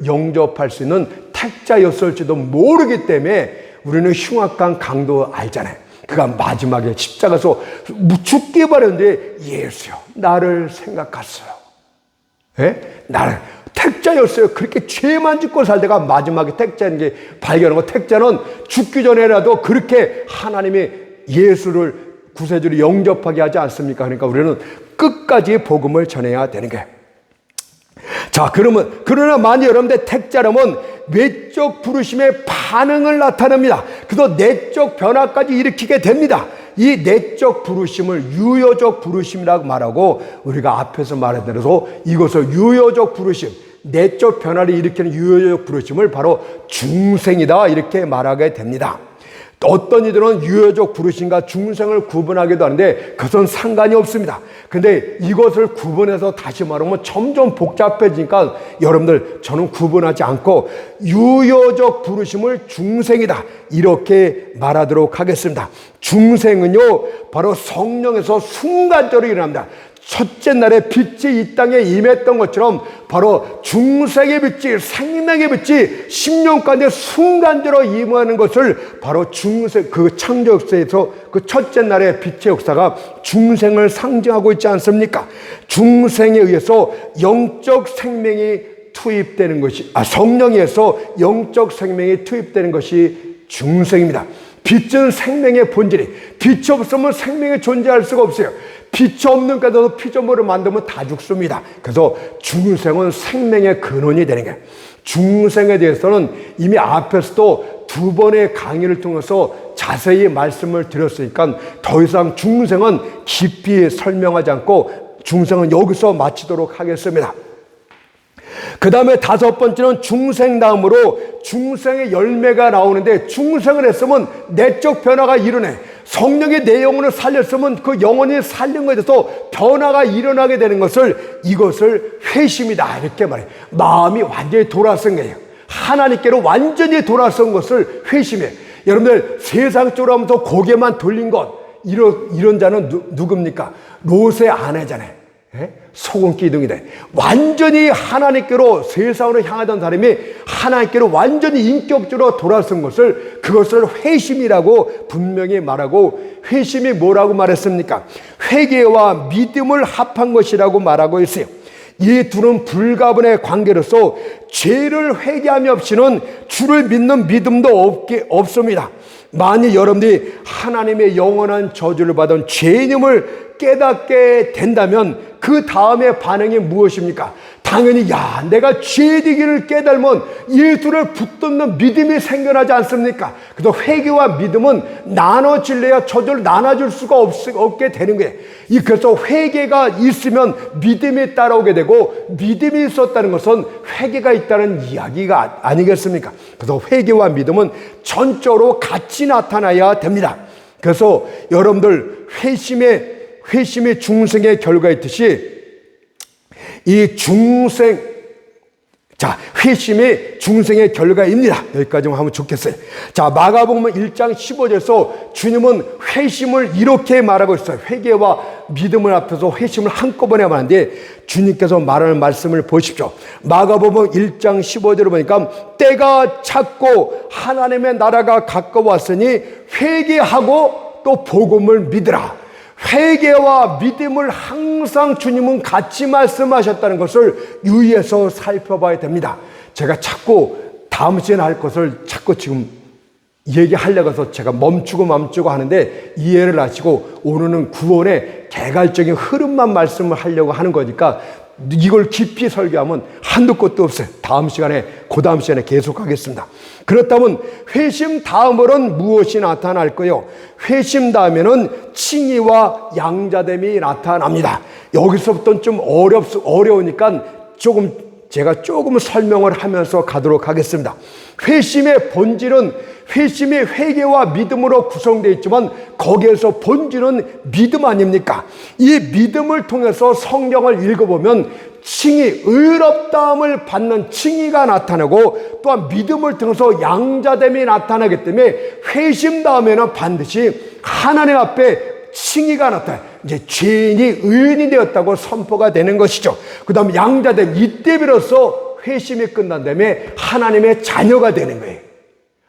영접할 수 있는 택자였을지도 모르기 때문에 우리는 흉악한 강도 알잖아요. 그가 마지막에 십자가에서 죽게 바랬는데, 예수요 나를 생각했어요. 예? 나를 택자였어요. 그렇게 죄만 짓고 살다가 마지막에 택자인 게 발견하고, 택자는 죽기 전에라도 그렇게 하나님이 예수를 구세주로 영접하게 하지 않습니까? 그러니까 우리는 끝까지 복음을 전해야 되는 거예요. 자, 그러나 만약 여러분들 택자라면 외적 부르심의 반응을 나타냅니다. 그래서 내적 변화까지 일으키게 됩니다. 이 내적 부르심을 유효적 부르심이라고 말하고, 우리가 앞에서 말했대로 이것을 유효적 부르심, 내적 변화를 일으키는 유효적 부르심을 바로 중생이다, 이렇게 말하게 됩니다. 어떤 이들은 유효적 부르심과 중생을 구분하기도 하는데 그것은 상관이 없습니다. 근데 이것을 구분해서 다시 말하면 점점 복잡해지니까 여러분들, 저는 구분하지 않고 유효적 부르심을 중생이다, 이렇게 말하도록 하겠습니다. 중생은요 바로 성령에서 순간적으로 일어납니다. 첫째 날에 빛이 이 땅에 임했던 것처럼 바로 중생의 빛이, 생명의 빛이 10년 가운데 순간적으로 임하는 것을 바로 중생, 그 창조 역사에서 그 첫째 날의 빛의 역사가 중생을 상징하고 있지 않습니까? 중생에 의해서 영적 생명이 투입되는 것이, 성령에 의해서 영적 생명이 투입되는 것이 중생입니다. 빛은 생명의 본질이, 빛이 없으면 생명이 존재할 수가 없어요. 빛이 없는 데도 피조물을 만들면 다 죽습니다. 그래서 중생은 생명의 근원이 되는 거예요. 중생에 대해서는 이미 앞에서도 두 번의 강의를 통해서 자세히 말씀을 드렸으니까 더 이상 중생은 깊이 설명하지 않고 중생은 여기서 마치도록 하겠습니다. 그 다음에 다섯 번째는 중생 다음으로 중생의 열매가 나오는데, 중생을 했으면 내적 변화가 일어나. 성령의 내 영혼을 살렸으면 그 영혼이 살린 것에 대해서 변화가 일어나게 되는 것을, 이것을 회심이다 이렇게 말해요. 마음이 완전히 돌아선 거예요. 하나님께로 완전히 돌아선 것을 회심해. 여러분들 세상적으로 하면서 고개만 돌린 것, 이런 자는 누굽니까? 롯의 아내잖아요. 소금 기둥이 돼. 완전히 하나님께로, 세상으로 향하던 사람이 하나님께로 완전히 인격적으로 돌아선 것을, 그것을 회심이라고 분명히 말하고, 회심이 뭐라고 말했습니까? 회개와 믿음을 합한 것이라고 말하고 있어요. 이 둘은 불가분의 관계로서 죄를 회개함이 없이는 주를 믿는 믿음도 없습니다. 만일 여러분들이 하나님의 영원한 저주를 받은 죄인임을 깨닫게 된다면 그 다음의 반응이 무엇입니까? 당연히 내가 죄되기를 깨달으면 예수를 붙잡는 믿음이 생겨나지 않습니까? 그래서 회개와 믿음은 나눠질래야 저절로 나눠질 수가 없게 되는 거예요. 그래서 회개가 있으면 믿음이 따라오게 되고, 믿음이 있었다는 것은 회개가 있다는 이야기가 아니겠습니까? 그래서 회개와 믿음은 전적으로 같이 나타나야 됩니다. 그래서 여러분들 회심의 중생의 결과였듯이, 이 회심의 중생의 결과입니다. 여기까지만 하면 좋겠어요. 마가복음 1장 15절에서 주님은 회심을 이렇게 말하고 있어요. 회개와 믿음을 앞에서 회심을 한꺼번에 말하는데, 주님께서 말하는 말씀을 보십시오. 마가복음 1장 15절을 보니까, 때가 찼고 하나님의 나라가 가까웠으니 회개하고 또 복음을 믿으라. 회개와 믿음을 항상 주님은 같이 말씀하셨다는 것을 유의해서 살펴봐야 됩니다. 제가 자꾸 다음 시간에 할 것을 자꾸 지금 얘기하려고 해서 제가 멈추고 하는데, 이해를 하시고 오늘은 구원의 개괄적인 흐름만 말씀을 하려고 하는 거니까, 이걸 깊이 설교하면 한두 곳도 없어요. 그 다음 시간에 계속하겠습니다. 그렇다면 회심 다음으로는 무엇이 나타날까요? 회심 다음에는 칭의와 양자됨이 나타납니다. 여기서부터는 좀 어려우니까 제가 조금 설명을 하면서 가도록 하겠습니다. 회심의 본질은, 회심이 회개와 믿음으로 구성되어 있지만 거기에서 본질은 믿음 아닙니까? 이 믿음을 통해서 성경을 읽어보면 칭의, 의롭다함을 받는 칭의가 나타나고, 또한 믿음을 통해서 양자됨이 나타나기 때문에 회심 다음에는 반드시 하나님 앞에 칭의가 나타나요. 이제 죄인이 의인이 되었다고 선포가 되는 것이죠. 그 다음에 양자됨, 이때 비로소 회심이 끝난 다음에 하나님의 자녀가 되는 거예요.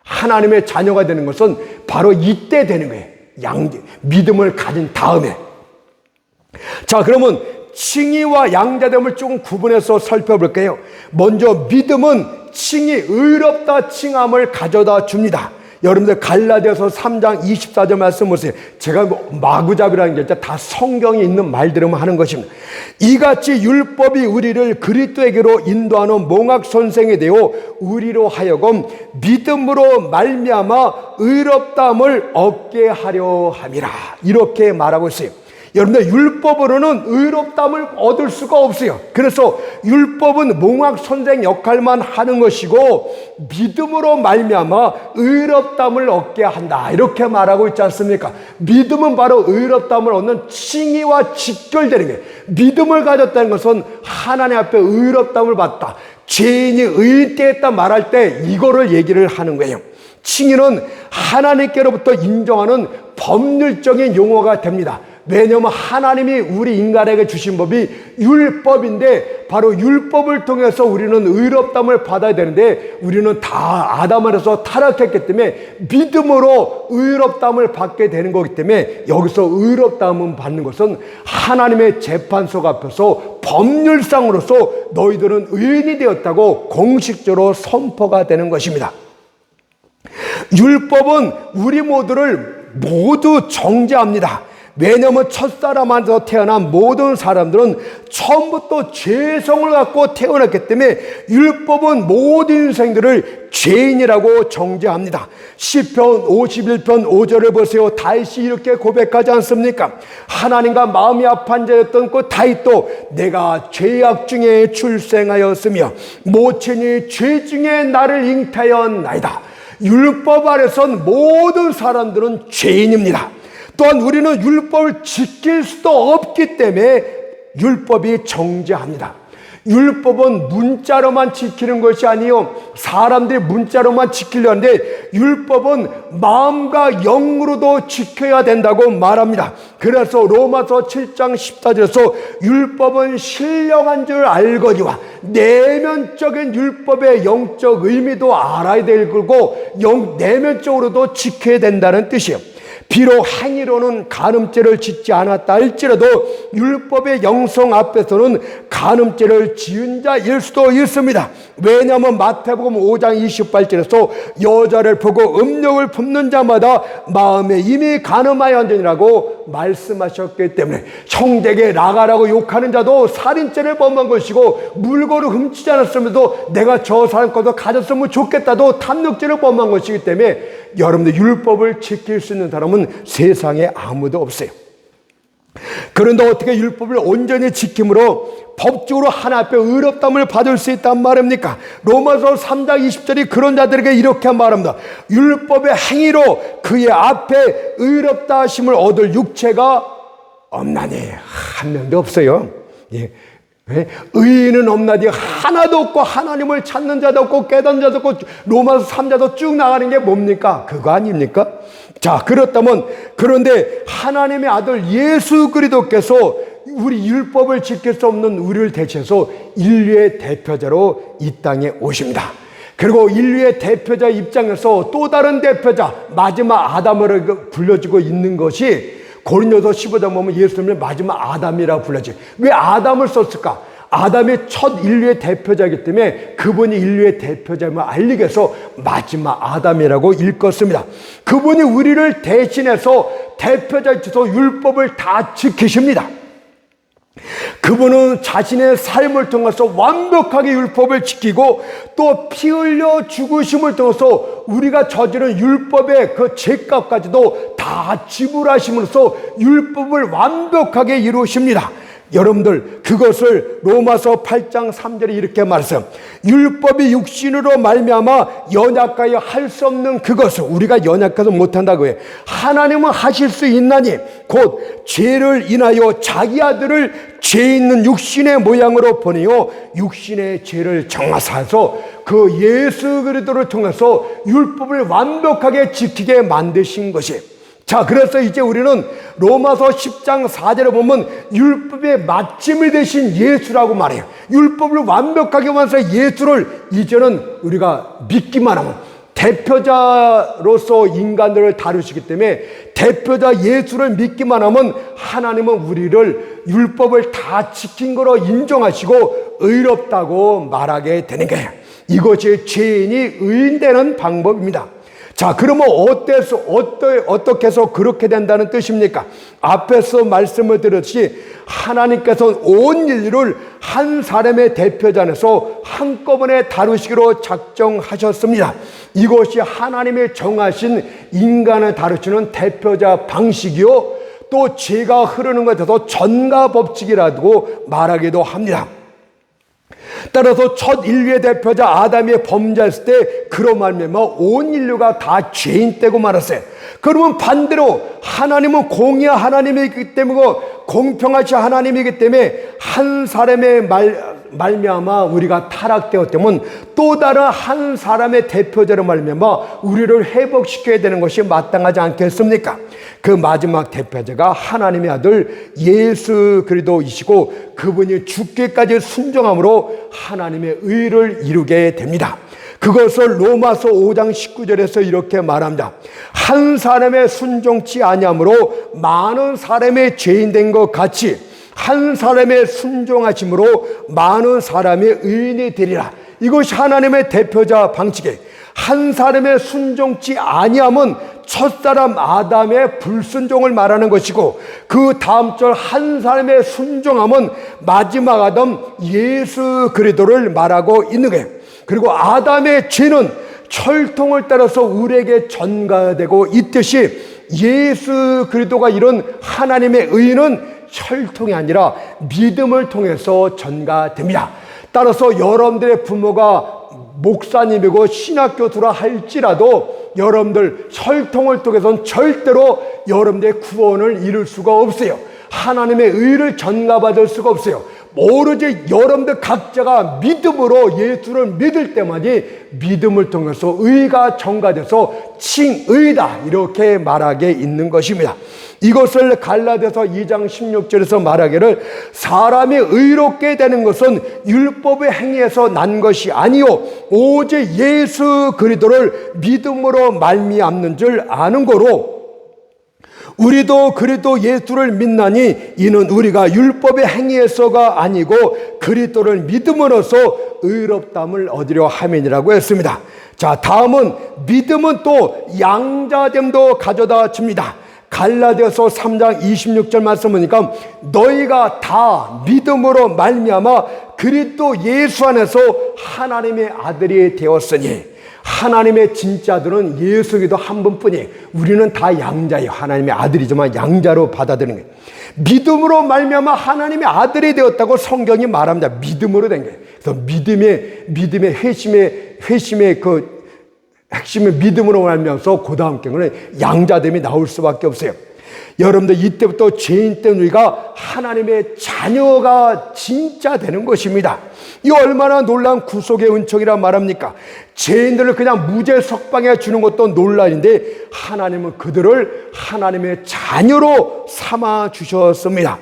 하나님의 자녀가 되는 것은 바로 이때 되는 거예요. 믿음을 가진 다음에. 그러면 칭의와 양자됨을 조금 구분해서 살펴볼게요. 먼저 믿음은 칭의, 의롭다 칭함을 가져다 줍니다. 여러분들 갈라디아서 3장 24절 말씀 보세요. 제가 마구잡이라는 게 다 성경에 있는 말들만 하는 것입니다. 이같이 율법이 우리를 그리스도에게로 인도하는 몽학 선생이 되어 우리로 하여금 믿음으로 말미암아 의롭다함을 얻게 하려 함이라. 이렇게 말하고 있어요. 여러분들 율법으로는 의롭다함을 얻을 수가 없어요. 그래서 율법은 몽학 선생 역할만 하는 것이고, 믿음으로 말미암아 의롭다함을 얻게 한다, 이렇게 말하고 있지 않습니까? 믿음은 바로 의롭다함을 얻는 칭의와 직결되는 거예요. 믿음을 가졌다는 것은 하나님 앞에 의롭다함을 받다, 죄인이 의인되었다 말할 때 이거를 얘기를 하는 거예요. 칭의는 하나님께로부터 인정하는 법률적인 용어가 됩니다. 왜냐하면 하나님이 우리 인간에게 주신 법이 율법인데, 바로 율법을 통해서 우리는 의롭다함을 받아야 되는데, 우리는 다 아담 안에서 타락했기 때문에 믿음으로 의롭다함을 받게 되는 거기 때문에, 여기서 의롭다함을 받는 것은 하나님의 재판석 앞에서 법률상으로서 너희들은 의인이 되었다고 공식적으로 선포가 되는 것입니다. 율법은 우리 모두를 모두 정죄합니다. 왜냐하면 첫사람 안에서 태어난 모든 사람들은 처음부터 죄성을 갖고 태어났기 때문에 율법은 모든 인생들을 죄인이라고 정죄합니다. 시편 51편 5절을 보세요. 다윗이 이렇게 고백하지 않습니까? 하나님과 마음이 합한 자였던 그 다윗도 내가 죄악 중에 출생하였으며 모친이 죄 중에 나를 잉태하였나이다. 율법 아래선 모든 사람들은 죄인입니다. 또한 우리는 율법을 지킬 수도 없기 때문에 율법이 정죄합니다. 율법은 문자로만 지키는 것이 아니요, 사람들이 문자로만 지키려 하는데 율법은 마음과 영으로도 지켜야 된다고 말합니다. 그래서 로마서 7장 14절에서 율법은 신령한 줄 알거니와 내면적인 율법의 영적 의미도 알아야 될 거고 내면적으로도 지켜야 된다는 뜻이에요. 비록 행위로는 간음죄를 짓지 않았다 할지라도 율법의 영성 앞에서는 간음죄를 지은 자일 수도 있습니다. 왜냐하면 마태복음 5장 28절에서 여자를 보고 음욕을 품는 자마다 마음에 이미 간음하여 앉으니라고 말씀하셨기 때문에 형제에게 나가라고 욕하는 자도 살인죄를 범한 것이고 물건을 훔치지 않았으면도 내가 저 사람 것도 가졌으면 좋겠다도 탐욕죄를 범한 것이기 때문에 여러분들 율법을 지킬 수 있는 사람은 세상에 아무도 없어요. 그런데 어떻게 율법을 온전히 지킴으로 법적으로 하나님 앞에 의롭다함을 받을 수 있단 말입니까? 로마서 3장 20절이 그런 자들에게 이렇게 말합니다. 율법의 행위로 그의 앞에 의롭다 하심을 얻을 육체가 없나니 한 명도 없어요. 예. 의인은 없나니 하나도 없고 하나님을 찾는 자도 없고 깨닫는 자도 없고 로마서 3자도 쭉 나가는 게 뭡니까? 그거 아닙니까? 자, 그렇다면 그런데 하나님의 아들 예수 그리스도께서 우리 율법을 지킬 수 없는 우리를 대체해서 인류의 대표자로 이 땅에 오십니다. 그리고 인류의 대표자 입장에서 또 다른 대표자 마지막 아담으로 불려지고 있는 것이 고린도서 15장 보면 예수님을 마지막 아담이라고 불러지. 왜 아담을 썼을까? 아담이 첫 인류의 대표자이기 때문에 그분이 인류의 대표자임을 알리기 위해서 마지막 아담이라고 일컫습니다. 그분이 우리를 대신해서 대표자이셔서 율법을 다 지키십니다. 그분은 자신의 삶을 통해서 완벽하게 율법을 지키고 또 피 흘려 죽으심을 통해서 우리가 저지른 율법의 그 죄값까지도 다 지불하심으로써 율법을 완벽하게 이루십니다. 여러분들 그것을 로마서 8장 3절에 이렇게 말했어요. 율법이 육신으로 말미암아 연약하여 할 수 없는 그것을 우리가 연약해서 못한다고 해요. 하나님은 하실 수 있나니 곧 죄를 인하여 자기 아들을 죄 있는 육신의 모양으로 보내어 육신의 죄를 정하사서 그 예수 그리스도를 통해서 율법을 완벽하게 지키게 만드신 것이에요. 자, 그래서 이제 우리는 로마서 10장 4절에 보면 율법의 마침이 되신 예수라고 말해요. 율법을 완벽하게 완성한 예수를 이제는 우리가 믿기만 하면 대표자로서 인간들을 다루시기 때문에 대표자 예수를 믿기만 하면 하나님은 우리를 율법을 다 지킨 거로 인정하시고 의롭다고 말하게 되는 거예요. 이것이 죄인이 의인되는 방법입니다. 자, 그러면 어떻게 해서 그렇게 된다는 뜻입니까? 앞에서 말씀을 드렸듯이 하나님께서는 온 인류를 한 사람의 대표자 안에서 한꺼번에 다루시기로 작정하셨습니다. 이것이 하나님의 정하신 인간을 다루시는 대표자 방식이요, 또 죄가 흐르는 것에 대해서 전가 법칙이라고 말하기도 합니다. 따라서 첫 인류의 대표자 아담이 범죄했을 때 그로 말미암아 온 인류가 다 죄인 되고 말았어요. 그러면 반대로 하나님은 공의의 하나님이기 때문에 공평하신 하나님이기 때문에 한 사람의 말미암아 우리가 타락되었다면 또 다른 한 사람의 대표자로 말미암아 우리를 회복시켜야 되는 것이 마땅하지 않겠습니까? 그 마지막 대표자가 하나님의 아들 예수 그리스도이시고 그분이 죽기까지 순종함으로 하나님의 의를 이루게 됩니다. 그것을 로마서 5장 19절에서 이렇게 말합니다. 한 사람의 순종치 아니함으로 많은 사람의 죄인 된 것 같이 한 사람의 순종하심으로 많은 사람의 의인이 되리라. 이것이 하나님의 대표자 방식이에요. 한 사람의 순종치 아니함은 첫사람 아담의 불순종을 말하는 것이고, 그 다음 절 한 사람의 순종함은 마지막 아담 예수 그리스도를 말하고 있는 거예요. 그리고 아담의 죄는 철통을 따라서 우리에게 전가되고 있듯이 예수 그리스도가 이룬 하나님의 의는 혈통이 아니라 믿음을 통해서 전가됩니다. 따라서 여러분들의 부모가 목사님이고 신학교수라 할지라도 여러분들 혈통을 통해서는 절대로 여러분들의 구원을 이룰 수가 없어요. 하나님의 의를 전가받을 수가 없어요. 오로지 여러분들 각자가 믿음으로 예수를 믿을 때만이 믿음을 통해서 의가 전가돼서 칭의다 이렇게 말하게 있는 것입니다. 이것을 갈라디아서 2장 16절에서 말하기를 사람이 의롭게 되는 것은 율법의 행위에서 난 것이 아니요 오직 예수 그리스도를 믿음으로 말미암는 줄 아는 거로 우리도 그리스도 예수를 믿나니 이는 우리가 율법의 행위에서가 아니고 그리스도를 믿음으로써 의롭다함을 얻으려 함이니라고 했습니다. 자, 다음은 믿음은 또 양자됨도 가져다 줍니다. 갈라디아서 3장 26절 말씀 보니까 너희가 다 믿음으로 말미암아 그리스도 예수 안에서 하나님의 아들이 되었으니, 하나님의 진짜 아들은 예수 그리스도 한 분뿐이에요. 우리는 다 양자예요. 하나님의 아들이지만 양자로 받아들이는 거예요. 믿음으로 말미암아 하나님의 아들이 되었다고 성경이 말합니다. 믿음으로 된 거예요. 그래서 믿음의 회심의 그 핵심은 믿음으로 말미암아서 그 다음 경우는 양자됨이 나올 수밖에 없어요. 여러분들 이때부터 죄인 때는 우리가 하나님의 자녀가 진짜 되는 것입니다. 이 얼마나 놀라운 구속의 은총이라 말합니까? 죄인들을 그냥 무죄 석방해 주는 것도 논란인데 하나님은 그들을 하나님의 자녀로 삼아 주셨습니다.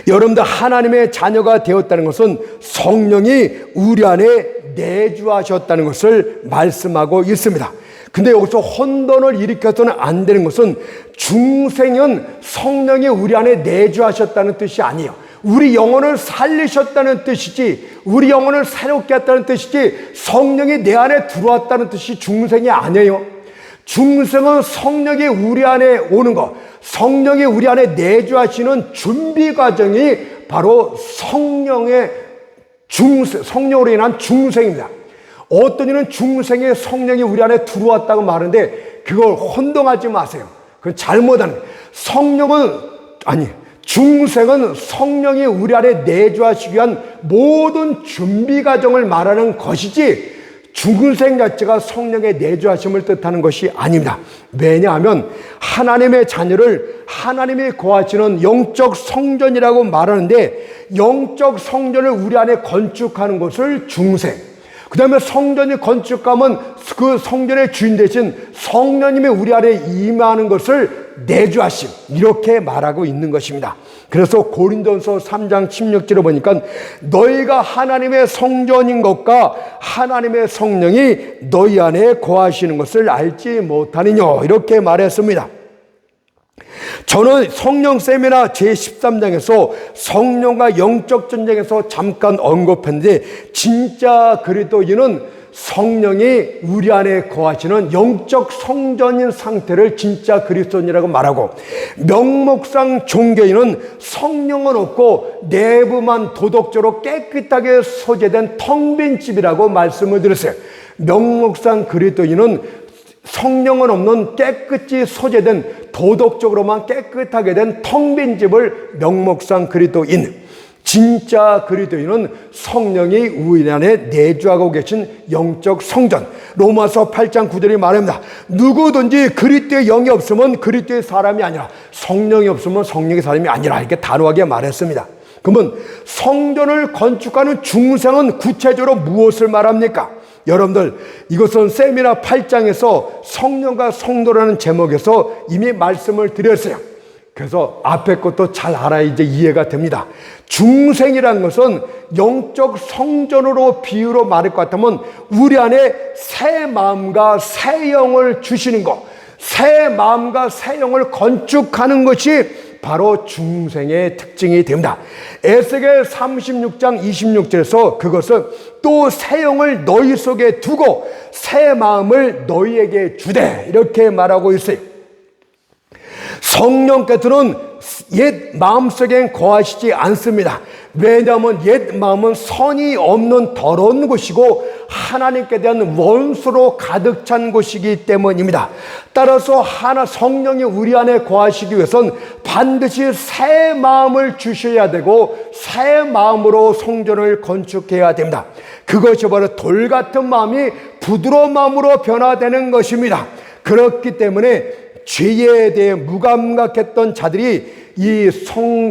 여러분들 하나님의 자녀가 되었다는 것은 성령이 우리 안에 내주하셨다는 것을 말씀하고 있습니다. 근데 여기서 혼돈을 일으켜서는 안 되는 것은 중생은 성령이 우리 안에 내주하셨다는 뜻이 아니에요. 우리 영혼을 살리셨다는 뜻이지, 우리 영혼을 새롭게 했다는 뜻이지, 성령이 내 안에 들어왔다는 뜻이 중생이 아니에요. 중생은 성령이 우리 안에 오는 것, 성령이 우리 안에 내주하시는 준비 과정이 바로 성령으로 인한 중생입니다. 어떤 이는 중생의 성령이 우리 안에 들어왔다고 말하는데 그걸 혼동하지 마세요. 그건 잘못하는 중생은 성령이 우리 안에 내주하시기 위한 모든 준비 과정을 말하는 것이지 중생 자체가 성령의 내주하심을 뜻하는 것이 아닙니다. 왜냐하면 하나님의 자녀를 하나님이 거하시는 영적 성전이라고 말하는데 영적 성전을 우리 안에 건축하는 것을 중생, 그 다음에 성전이 건축하면 그 성전의 주인 되신 성령님이 우리 안에 임하는 것을 내주하심, 이렇게 말하고 있는 것입니다. 그래서 고린도서 3장 16절에 보니까 너희가 하나님의 성전인 것과 하나님의 성령이 너희 안에 거하시는 것을 알지 못하느냐 이렇게 말했습니다. 저는 성령 세미나 제13장에서 성령과 영적 전쟁에서 잠깐 언급했는데 진짜 그리스도인은 성령이 우리 안에 거하시는 영적 성전인 상태를 진짜 그리스도인이라고 말하고, 명목상 종교인은 성령은 없고 내부만 도덕적으로 깨끗하게 소재된 텅 빈 집이라고 말씀을 드렸어요. 명목상 그리스도인은 성령은 없는 깨끗이 소재된 도덕적으로만 깨끗하게 된 텅 빈 집을 명목상 그리스도인, 진짜 그리스도인은 성령이 우리 안에 내주하고 계신 영적 성전. 로마서 8장 9절이 말합니다. 누구든지 그리스도의 영이 없으면 그리스도의 사람이 아니라, 성령이 없으면 성령의 사람이 아니라, 이렇게 단호하게 말했습니다. 그러면 성전을 건축하는 중생은 구체적으로 무엇을 말합니까? 여러분들, 이것은 세미나 8장에서 성령과 성도라는 제목에서 이미 말씀을 드렸어요. 그래서 앞에 것도 잘 알아야 이제 이해가 됩니다. 중생이라는 것은 영적 성전으로 비유로 말할 것 같으면 우리 안에 새 마음과 새 영을 주시는 것, 새 마음과 새 영을 건축하는 것이 바로 중생의 특징이 됩니다. 에스겔 36장 26절에서 그것은 또 새 영을 너희 속에 두고 새 마음을 너희에게 주되 이렇게 말하고 있어요. 성령께서는 옛 마음속엔 거하시지 않습니다. 왜냐하면 옛 마음은 선이 없는 더러운 곳이고 하나님께 대한 원수로 가득 찬 곳이기 때문입니다. 따라서 성령이 우리 안에 거하시기 위해서는 반드시 새 마음을 주셔야 되고 새 마음으로 성전을 건축해야 됩니다. 그것이 바로 돌 같은 마음이 부드러운 마음으로 변화되는 것입니다. 그렇기 때문에 죄에 대해 무감각했던 자들이 이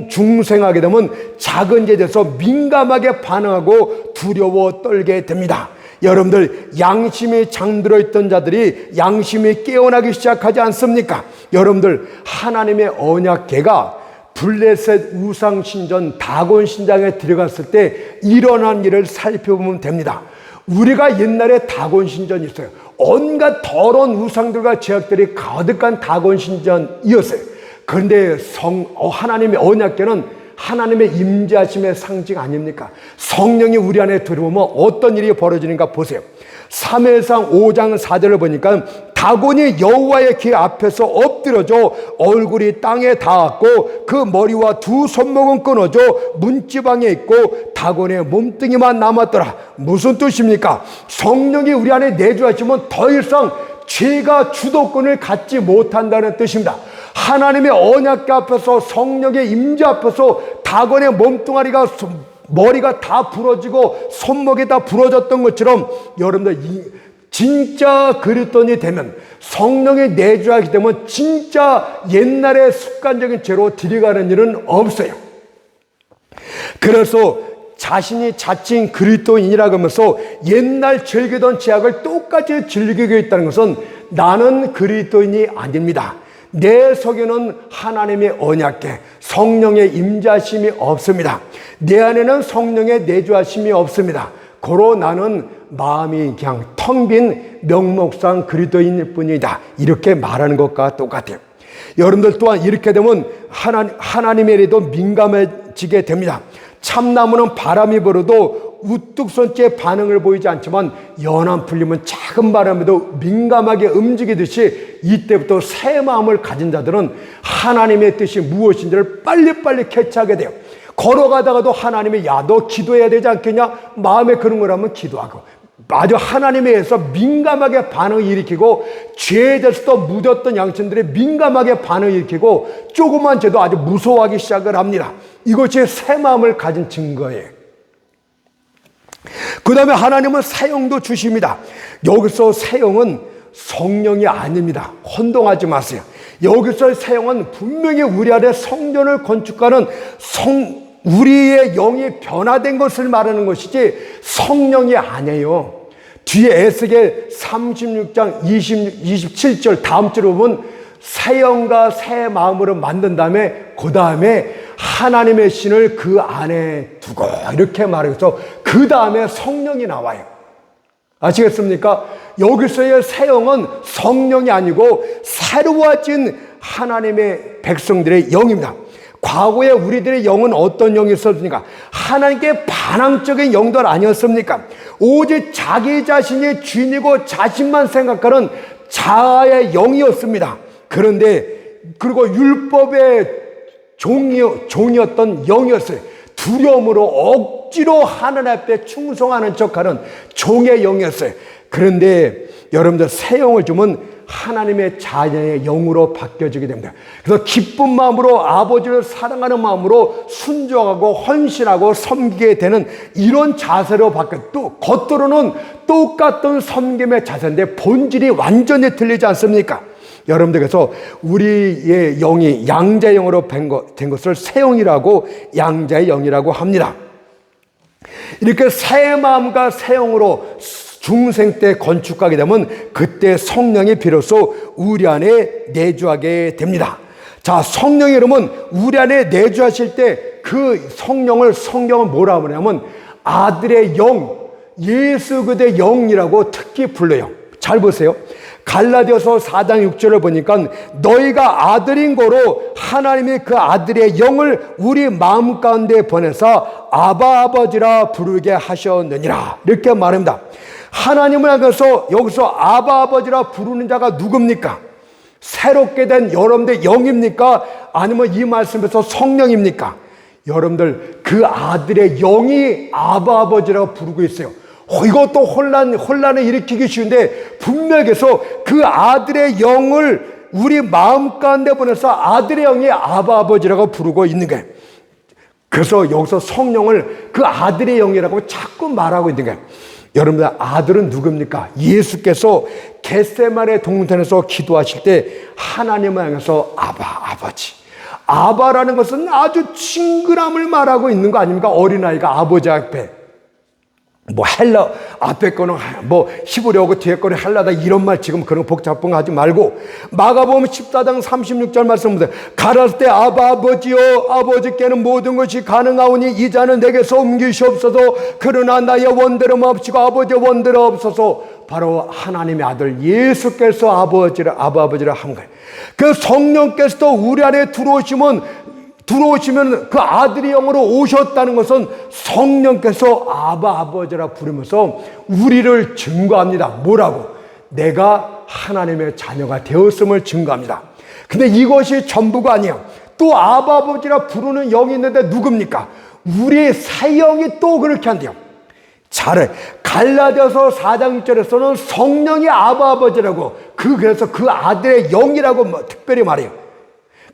중생하게 되면 작은 죄에 대해서 민감하게 반응하고 두려워 떨게 됩니다. 여러분들, 양심이 잠들어 있던 자들이 양심이 깨어나기 시작하지 않습니까? 여러분들, 하나님의 언약궤가 블레셋 우상신전 다곤신장에 들어갔을 때 일어난 일을 살펴보면 됩니다. 우리가 옛날에 다곤신전이 있어요. 온갖 더러운 우상들과 죄악들이 가득한 다곤신전이었어요. 그런데 하나님의 언약궤는 하나님의 임재하심의 상징 아닙니까? 성령이 우리 안에 들어오면 어떤 일이 벌어지는가 보세요. 사무엘상 5장 4절을 보니까 다곤이 여호와의 궤 앞에서 엎드려져 얼굴이 땅에 닿았고 그 머리와 두 손목은 끊어져 문지방에 있고 다곤의 몸뚱이만 남았더라. 무슨 뜻입니까? 성령이 우리 안에 내주하시면 더 이상 죄가 주도권을 갖지 못한다는 뜻입니다. 하나님의 언약궤 앞에서 성령의 임재 앞에서 다곤의 몸뚱아리가 머리가 다 부러지고 손목이 다 부러졌던 것처럼 여러분들 진짜 그리스도인이 되면 성령의 내주하게 되면 진짜 옛날의 습관적인 죄로 들어가는 일은 없어요. 그래서 자신이 자칭 그리스도인이라고 하면서 옛날 즐기던 죄악을 똑같이 즐기고 있다는 것은 나는 그리스도인이 아닙니다. 내 속에는 하나님의 언약궤, 성령의 임재하심이 없습니다. 내 안에는 성령의 내주하심이 없습니다. 고로 나는 마음이 그냥 텅 빈 명목상 그리스도인일 뿐이다. 이렇게 말하는 것과 똑같아요. 여러분들 또한 이렇게 되면 하나님의 일에도 민감해지게 됩니다. 참나무는 바람이 불어도 우뚝 선 채 반응을 보이지 않지만 연한 풀리면 작은 바람에도 민감하게 움직이듯이 이때부터 새 마음을 가진 자들은 하나님의 뜻이 무엇인지를 빨리빨리 캐치하게 돼요. 걸어가다가도 하나님이 야, 너 기도해야 되지 않겠냐? 마음에 그런 거라면 기도하고 아주 하나님에 의해서 민감하게 반응을 일으키고 죄에 대해서도 묻었던 양심들이 민감하게 반응을 일으키고 조그만 죄도 아주 무서워하기 시작을 합니다. 이것이 새 마음을 가진 증거예요. 그 다음에 하나님은 새 영도 주십니다. 여기서 새 영은 성령이 아닙니다. 혼동하지 마세요. 여기서 새 영은 분명히 우리 안에 성전을 건축하는 우리의 영이 변화된 것을 말하는 것이지 성령이 아니에요. 뒤에 에스겔 36장 27절 다음 절을 보면 새 영과 새 마음으로 만든 다음에 그 다음에 하나님의 신을 그 안에 두고 이렇게 말해서 그 다음에 성령이 나와요. 아시겠습니까? 여기서의 새 영은 성령이 아니고 새로워진 하나님의 백성들의 영입니다. 과거에 우리들의 영은 어떤 영이 있었습니까? 하나님께 반항적인 영들 아니었습니까? 오직 자기 자신이 주인이고 자신만 생각하는 자아의 영이었습니다. 그리고 율법의 종이었던 영이었어요. 두려움으로 억지로 하나님 앞에 충성하는 척하는 종의 영이었어요. 그런데 여러분들 새 영을 주면 하나님의 자녀의 영으로 바뀌어지게 됩니다. 그래서 기쁜 마음으로 아버지를 사랑하는 마음으로 순종하고 헌신하고 섬기게 되는 이런 자세로 바뀌어 또 겉으로는 똑같은 섬김의 자세인데 본질이 완전히 틀리지 않습니까? 여러분들께서 우리의 영이 양자의 영으로 된 것을 새 영이라고 양자의 영이라고 합니다. 이렇게 새 마음과 새 영으로 중생 때 건축하게 되면 그때 성령이 비로소 우리 안에 내주하게 됩니다. 자, 성령이 그러면 우리 안에 내주하실 때 그 성경은 뭐라고 하냐면 아들의 영, 예수 그리스도의 영이라고 특히 불러요. 잘 보세요. 갈라디아서 4장 6절을 보니까 너희가 아들인 거로 하나님이 그 아들의 영을 우리 마음 가운데 보내서 아바 아버지라 부르게 하셨느니라 이렇게 말합니다. 하나님을 향해서 여기서 아바 아버지라 부르는 자가 누굽니까? 새롭게 된 여러분들 영입니까? 아니면 이 말씀에서 성령입니까? 여러분들 그 아들의 영이 아바 아버지라고 부르고 있어요. 이것도 혼란을 일으키기 쉬운데 분명해서 그 아들의 영을 우리 마음 가운데 보내서 아들의 영이 아바 아버지라고 부르고 있는 거예요. 그래서 여기서 성령을 그 아들의 영이라고 자꾸 말하고 있는 거예요. 여러분들 아들은 누굽니까? 예수께서 겟세마네 동산에서 기도하실 때 하나님을 향해서 아버지. 아바라는 것은 아주 친근함을 말하고 있는 거 아닙니까? 어린아이가 아버지 앞에 헬라 앞에 거는 히브리어고 뒤에 거는 헬라다 이런 말 지금 그런 복잡한 거 하지 말고 마가복음 14장 36절 말씀입니다. 가라사대 때 아버지여 아버지께는 모든 것이 가능하오니 이 자는 내게서 옮기시옵소서. 그러나 나의 원대로 마옵시고 아버지의 원대로 없어서 바로 하나님의 아들 예수께서 아버지라 한 거예요. 그 성령께서도 우리 안에 들어오시면 그 아들의 영으로 오셨다는 것은 성령께서 아버지라 부르면서 우리를 증거합니다. 뭐라고? 내가 하나님의 자녀가 되었음을 증거합니다. 근데 이것이 전부가 아니에요. 또 아버지라 부르는 영이 있는데 누굽니까? 우리의 새 영이 또 그렇게 한대요. 잘해. 갈라디아서 4장 6절에서는 성령이 아버지라고 그래서 그 아들의 영이라고 특별히 말해요.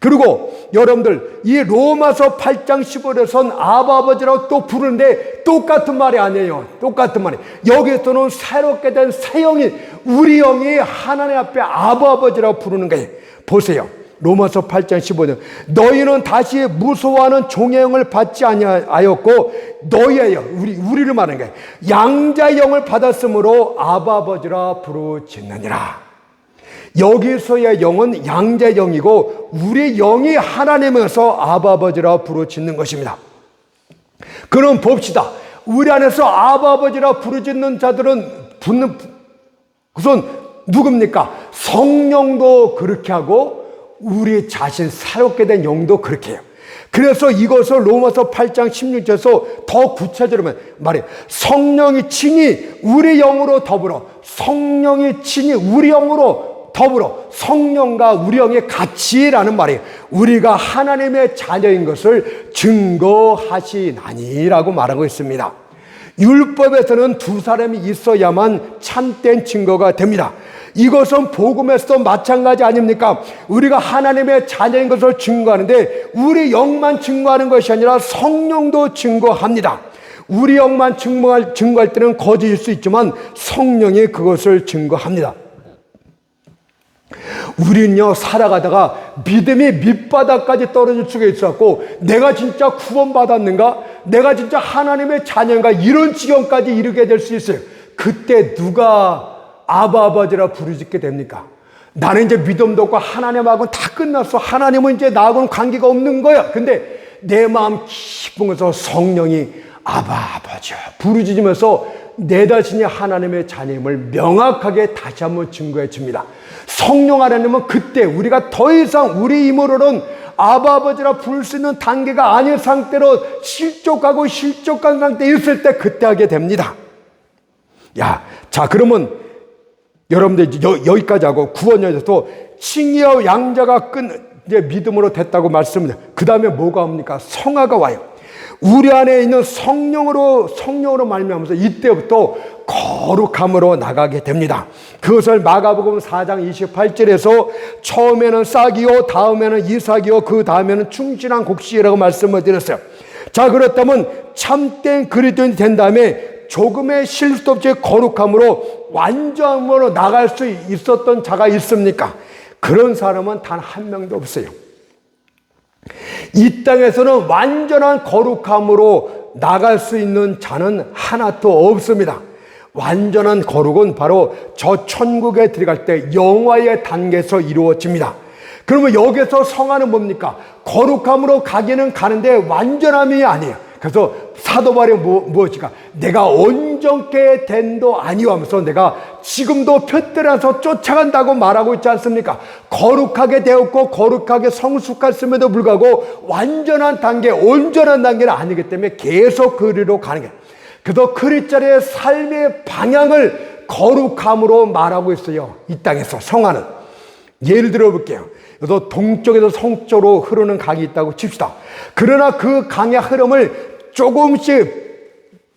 그리고 여러분들 이 로마서 8장 15절에선 아버지라고 또 부르는데 똑같은 말이 아니에요. 똑같은 말이 여기에서는 새롭게 된 새 영이 우리 영이 하나님 앞에 아버지라고 부르는 거예요. 보세요. 로마서 8장 15절 너희는 다시 무서워하는 종의 영을 받지 아니하였고 너희예요. 우리를 말하는 거예요. 양자의 영을 받았으므로 아버지라 부르짖느니라. 여기서의 영은 양자의 영이고 우리 영이 하나님에서 아버지라 부르짖는 것입니다. 그럼 봅시다. 우리 안에서 아버지라 부르짖는 자들은 그것은 누굽니까? 성령도 그렇게 하고 우리 자신 새롭게 된 영도 그렇게 해요. 그래서 이것을 로마서 8장 16절에서 더 구체적으로 말해요. 성령이 친히 우리 영으로 더불어 성령이 친히 우리 영으로 더불어 성령과 우리 영의 같이라는 말이에요. 우리가 하나님의 자녀인 것을 증거하시나니라고 말하고 있습니다. 율법에서는 두 사람이 있어야만 참된 증거가 됩니다. 이것은 복음에서도 마찬가지 아닙니까? 우리가 하나님의 자녀인 것을 증거하는데 우리 영만 증거하는 것이 아니라 성령도 증거합니다. 우리 영만 증거할 때는 거짓일 수 있지만 성령이 그것을 증거합니다. 우리는요 살아가다가 믿음이 밑바닥까지 떨어질 수가 있었고 내가 진짜 구원받았는가? 내가 진짜 하나님의 자녀인가? 이런 지경까지 이르게 될 수 있어요. 그때 누가 아버지라 부르짖게 됩니까? 나는 이제 믿음도 없고 하나님하고는 다 끝났어. 하나님은 이제 나하고는 관계가 없는 거야. 근데 내 마음 깊은 곳에서 성령이 아버지 부르짖으면서 내 자신이 하나님의 자녀임을 명확하게 다시 한번 증거해 줍니다. 성령 하나님은 그때 우리가 더 이상 우리 힘으로는 아버지라 부를 수 있는 단계가 아닌 상태로 실족한 상태에 있을 때 그때 하게 됩니다. 자 그러면 여러분들 여기까지 하고 구원여에서도 칭의와 양자가 이제 믿음으로 됐다고 말씀합니다. 그 다음에 뭐가 옵니까? 성화가 와요. 우리 안에 있는 성령으로 말미암아서 이때부터 거룩함으로 나가게 됩니다. 그것을 마가복음 4장 28절에서 처음에는 싹이요 다음에는 이삭이요 그 다음에는 충실한 곡식이라고 말씀을 드렸어요. 자 그렇다면 참된 그리스도인이 된 다음에 조금의 실수도 없이 거룩함으로 완전함으로 나갈 수 있었던 자가 있습니까? 그런 사람은 단 한 명도 없어요. 이 땅에서는 완전한 거룩함으로 나갈 수 있는 자는 하나도 없습니다. 완전한 거룩은 바로 저 천국에 들어갈 때 영화의 단계에서 이루어집니다. 그러면 여기서 성화는 뭡니까? 거룩함으로 가기는 가는데 완전함이 아니에요. 그래서 사도 바울이 무엇일까? 내가 온전히 온전케 된도 아니하면서 내가 지금도 푯들어서 쫓아간다고 말하고 있지 않습니까? 거룩하게 되었고 거룩하게 성숙했음에도 불구하고 완전한 단계, 온전한 단계는 아니기 때문에 계속 그리로 가는 게, 그래서 그리스도의 삶의 방향을 거룩함으로 말하고 있어요. 이 땅에서 성화는. 예를 들어 볼게요. 그래서 동쪽에서 서쪽으로 흐르는 강이 있다고 칩시다. 그러나 그 강의 흐름을 조금씩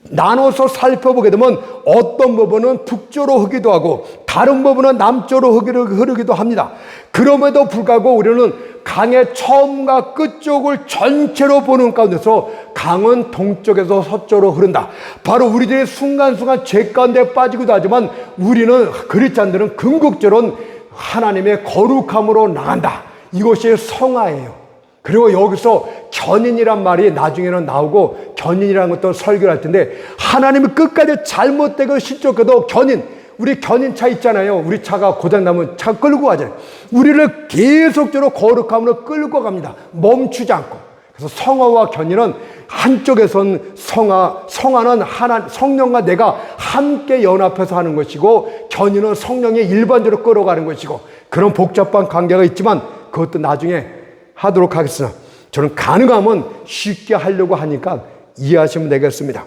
나눠서 살펴보게 되면 어떤 부분은 북쪽으로 흐르기도 하고 다른 부분은 남쪽으로 흐르기도 합니다. 그럼에도 불구하고 우리는 강의 처음과 끝쪽을 전체로 보는 가운데서 강은 동쪽에서 서쪽으로 흐른다. 바로 우리들이 순간순간 죄 가운데 빠지기도 하지만 우리는 그리스도인들은 궁극적으로는 하나님의 거룩함으로 나간다. 이것이 성화예요. 그리고 여기서 견인이란 말이 나중에는 나오고, 견인이라는 것도 설교를 할 텐데, 하나님이 끝까지 잘못되고 실족해도 견인, 우리 견인차 있잖아요. 우리 차가 고장나면 차 끌고 가잖아요. 우리를 계속적으로 거룩함으로 끌고 갑니다. 멈추지 않고. 그래서 성화와 견인은 한쪽에선 성화는 성령과 내가 함께 연합해서 하는 것이고, 견인은 성령이 일반적으로 끌어가는 것이고, 그런 복잡한 관계가 있지만 그것도 나중에 하도록 하겠습니다. 저는 가능하면 쉽게 하려고 하니까 이해하시면 되겠습니다.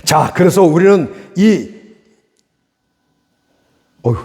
자, 그래서 우리는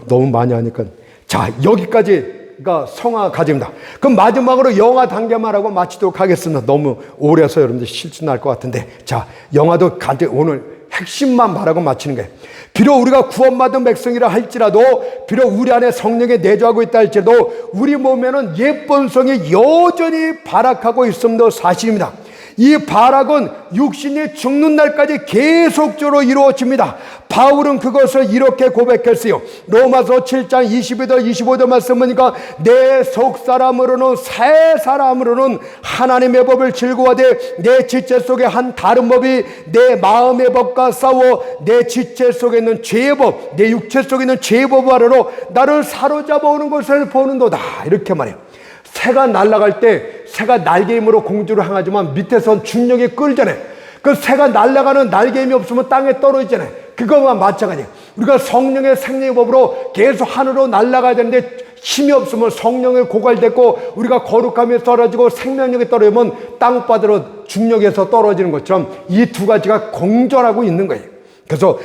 너무 많이 하니까. 자, 여기까지가 성화 과정입니다. 그럼 마지막으로 영화 단계만 하고 마치도록 하겠습니다. 너무 오래 해서 여러분들 실수 날 것 같은데. 자, 영화도 오늘 핵심만 말하고 마치는 거예요. 비록 우리가 구원받은 백성이라 할지라도, 비록 우리 안에 성령이 내주하고 있다 할지라도 우리 몸에는 옛 본성이 여전히 발악하고 있음도 사실입니다. 이 발악은 육신이 죽는 날까지 계속적으로 이루어집니다. 바울은 그것을 이렇게 고백했어요. 로마서 7장 22절 25절 말씀 보니까 내 속사람으로는 새 사람으로는 하나님의 법을 즐거워하되 내 지체 속에 한 다른 법이 내 마음의 법과 싸워 내 지체 속에 있는 죄의 법, 내 육체 속에 있는 죄의 법을 하러 나를 사로잡아 오는 것을 보는도다. 이렇게 말해요. 새가 날아갈 때 새가 날개 힘으로 공주를 향하지만 밑에선 중력이 끌잖아요. 그 새가 날아가는 날개 힘이 없으면 땅에 떨어지잖아요. 그거와 마찬가지예요. 우리가 성령의 생명의 법으로 계속 하늘로 날아가야 되는데 힘이 없으면 성령이 고갈됐고 우리가 거룩함에 떨어지고 생명력이 떨어지면 땅바닥으로 중력에서 떨어지는 것처럼 이 두 가지가 공존하고 있는 거예요. 그래서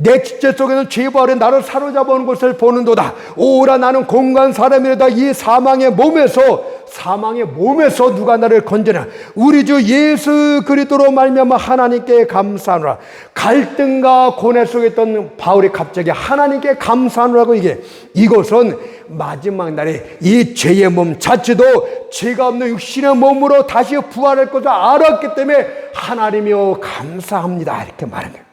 내 지체 속에는 죄와 아래 나를 사로잡아 오는 것을 보는도다. 오라 나는 공간 사람이로다. 이 사망의 몸에서 누가 나를 건져내? 우리 주 예수 그리스도로 말미암아 하나님께 감사하노라. 갈등과 고뇌 속에 있던 바울이 갑자기 하나님께 감사하노라고 이것은 마지막 날에 이 죄의 몸 자체도 죄가 없는 육신의 몸으로 다시 부활할 것을 알았기 때문에 하나님이여 감사합니다. 이렇게 말합니다.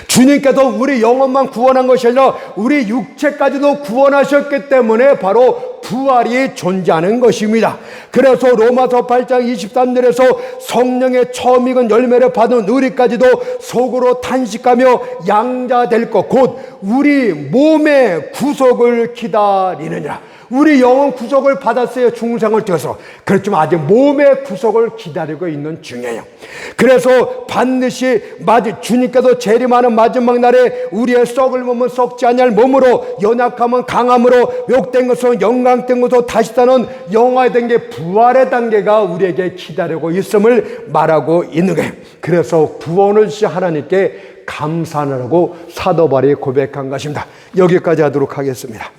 주님께서 우리 영혼만 구원한 것이 아니라 우리 육체까지도 구원하셨기 때문에 바로 부활이 존재하는 것입니다. 그래서 로마서 8장 23절에서 성령의 처음 익은 열매를 받은 우리까지도 속으로 탄식하며 양자될 것 곧 우리 몸의 구속을 기다리느니라. 우리 영혼 구속을 받았어요. 중생을 통해서. 그렇지만 아직 몸의 구속을 기다리고 있는 중이에요. 그래서 반드시 주님께서 재림하는 마지막 날에 우리의 썩을 몸은 썩지 아니할 몸으로, 연약함은 강함으로, 욕된 것은 영광된 것으로 다시 사는 영화된 게 부활의 단계가 우리에게 기다리고 있음을 말하고 있는 거예요. 그래서 구원을 주신 하나님께 감사하라고 사도 바울이 고백한 것입니다. 여기까지 하도록 하겠습니다.